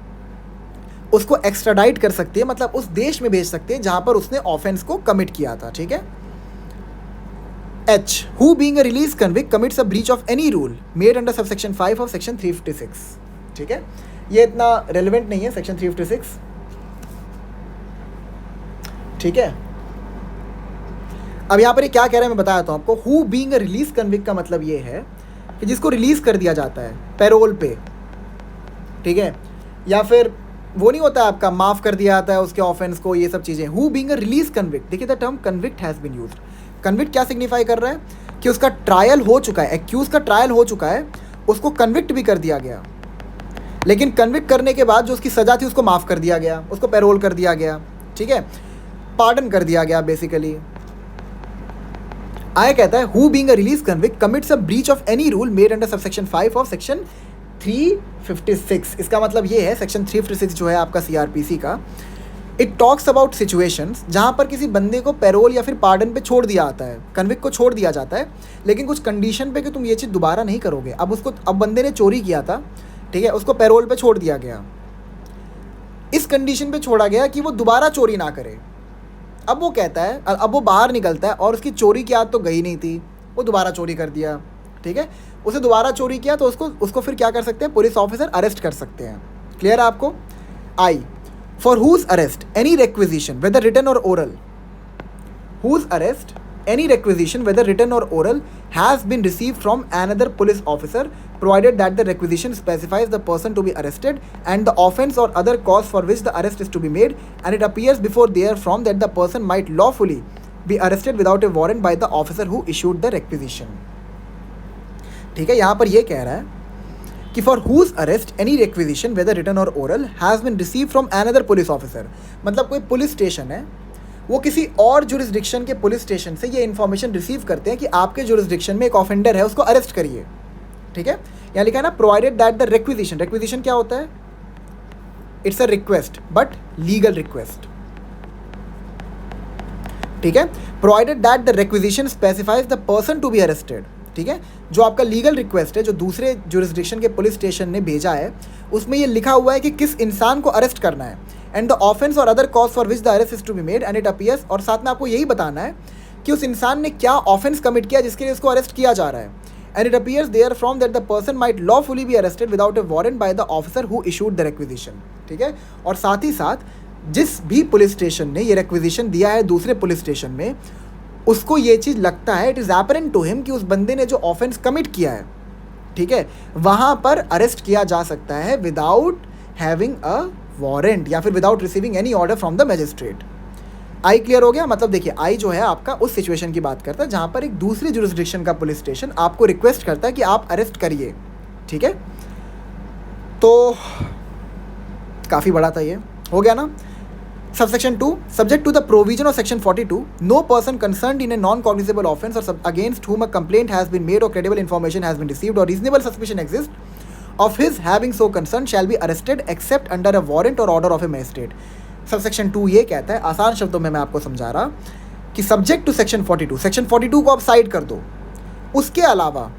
उसको एक्स्ट्राडाइट कर सकती है, मतलब उस देश में भेज सकती है जहाँ पर उसने ऑफेंस को कमिट किया था, ठीक है। H, who being a release convict commits a breach of any rule made under subsection 5 of section 356, ठीक है, ये इतना रेलिवेंट नहीं है सेक्शन 356, ठीक है। अब यहाँ पर ये क्या कह रहा है मैं बताया था आपको। Who being a release convict का मतलब ये है कि जिसको रिलीज कर दिया जाता है पैरोल पे, ठीक है, या फिर वो नहीं होता आपका माफ़ कर दिया जाता है उसके ऑफेंस को, ये सब चीज़ें। Who being a release convict, देखिए the term convict has been used. Convict क्या सिग्निफाई कर रहा है कि उसका ट्रायल हो चुका है, एक्यूज का ट्रायल हो चुका है, उसको कन्विक्ट भी कर दिया गया, लेकिन कन्विक्ट करने के बाद जो उसकी सज़ा थी उसको माफ़ कर दिया गया, उसको पैरोल कर दिया गया, ठीक है, पार्डन कर दिया गया बेसिकली। आया कहता है who being a release convict commits a breach of any rule made under subsection 5 of section 356। इसका मतलब ये है सेक्शन 356 जो है आपका सीआरपीसी का, इट टॉक्स अबाउट सिचुएशंस जहाँ पर किसी बंदे को पैरोल या फिर पार्डन पे छोड़ दिया जाता है, कन्विक्ट को छोड़ दिया जाता है, लेकिन कुछ कंडीशन पे कि तुम ये चीज़ दोबारा नहीं करोगे। अब बंदे ने चोरी किया था, ठीक है, उसको पैरोल पे छोड़ दिया गया, इस कंडीशन पे छोड़ा गया कि वो दोबारा चोरी ना करे। अब वो कहता है, अब वो बाहर निकलता है और उसकी चोरी की आदत तो गई नहीं थी, वो दोबारा चोरी कर दिया, ठीक है, उसे दोबारा चोरी किया, तो उसको फिर क्या कर सकते हैं, पुलिस ऑफिसर अरेस्ट कर सकते हैं। क्लियर है आपको? I, for whose arrest any requisition whether written or oral, whose arrest any requisition whether written or oral has been received from another police officer provided that the requisition specifies the person to be arrested and the offence or other cause for which the arrest is to be made and it appears before therefrom that the person might lawfully be arrested without a warrant by the officer who issued the requisition। ठीक है, यहाँ पर ये कह रहा है कि for whose arrest any requisition whether written or oral has been received from another police officer, मतलब कोई पुलिस स्टेशन है, वो किसी और जुरिस्डिक्शन के पुलिस स्टेशन से ये इन्फॉर्मेशन रिसीव करते हैं कि आपके जुरिस्डिक्शन में एक ऑफेंडर है, उसको अरेस्ट करिए, ठीक है। यहाँ लिखा है ना provided that the requisition, requisition क्या होता है, it's a request but legal request, ठीक है, provided that the requisition specifies the person to be arrested, ठीक है, जो आपका लीगल रिक्वेस्ट है जो दूसरे जुरिस्डिक्शन के पुलिस स्टेशन ने भेजा है उसमें ये लिखा हुआ है कि किस इंसान को अरेस्ट करना है, एंड द ऑफेंस और other cause for which the arrest is to be made and it appears, और साथ में आपको यही बताना है कि उस इंसान ने क्या ऑफेंस कमिट किया जिसके लिए उसको अरेस्ट किया जा रहा है, and it appears therefrom that the person might lawfully be arrested without a warrant by the officer who issued the requisition, ठीक है। और साथ ही साथ जिस भी पुलिस स्टेशन ने ये रिक्विजिशन दिया है दूसरे पुलिस स्टेशन में, उसको ये चीज़ लगता है, it is apparent to him कि उस बंदे ने जो ऑफेंस कमिट किया है, ठीक है, वहाँ पर अरेस्ट किया जा सकता है विदाउट हैविंग अ वारंट या फिर without receiving any order from the magistrate. I clear हो गया? मतलब देखिए आई जो है आपका उस सिचुएशन की बात करता है जहाँ पर एक दूसरी जुरिस्डिक्शन का पुलिस स्टेशन आपको रिक्वेस्ट करता है कि आप अरेस्ट करिए, ठीक है। तो काफ़ी बड़ा था ये, हो गया ना। Subsection 2, subject to the provision of section 42, no person concerned in a non-cognizable offence or against whom a complaint has been made or credible information has been received or reasonable suspicion exists of his having so concerned shall be arrested except under a warrant or order of a magistrate। Subsection 2 ये कहता है, आसान शब्दों में मैं आपको समझा रहा कि सब्जेक्ट टू सेक्शन 42, सेक्शन 42 को आप साइड कर दो, उसके अलावा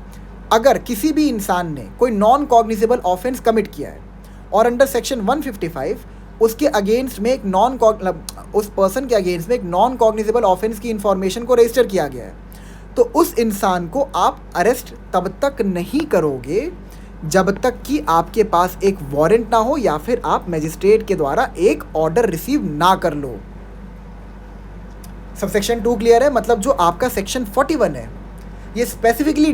अगर किसी भी इंसान ने कोई नॉन कॉग्निजेबल ऑफेंस कमिट किया है और अंडर सेक्शन 155 उसके अगेंस्ट में एक उस पर्सन के अगेंस्ट में एक नॉन कॉग्निजेबल ऑफेंस की इंफॉर्मेशन को रजिस्टर किया गया है, तो उस इंसान को आप अरेस्ट तब तक नहीं करोगे जब तक कि आपके पास एक वारंट ना हो या फिर आप मैजिस्ट्रेट के द्वारा एक ऑर्डर रिसीव ना कर लो। सबसेक्शन 2 क्लियर है? मतलब जो आपका सेक्शन 41 है ये स्पेसिफिकली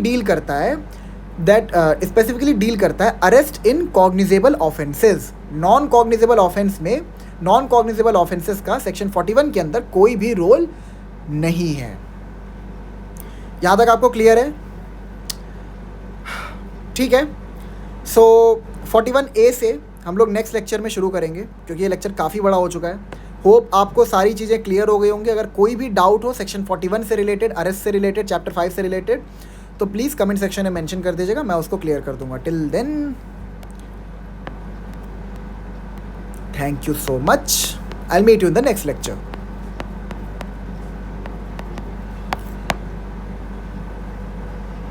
डील करता है arrest in cognizable offences. Non cognizable offence में नॉन कॉग्निजेबल ऑफेंसेस का सेक्शन 41 के अंदर कोई भी रोल नहीं है। यहाँ तक आपको क्लियर है? ठीक है। सो 41A से हम लोग नेक्स्ट लेक्चर में शुरू करेंगे क्योंकि ये लेक्चर काफ़ी बड़ा हो चुका है। होप आपको सारी चीज़ें क्लियर हो गई होंगी। अगर कोई भी डाउट हो सेक्शन 41 से रिलेटेड, अरेस्ट से रिलेटेड, चैप्टर 5 से रिलेटेड, तो प्लीज़ कमेंट सेक्शन में मेंशन कर दीजिएगा, मैं उसको क्लियर कर दूंगा। Till then thank you so much, I will meet you in the next lecture.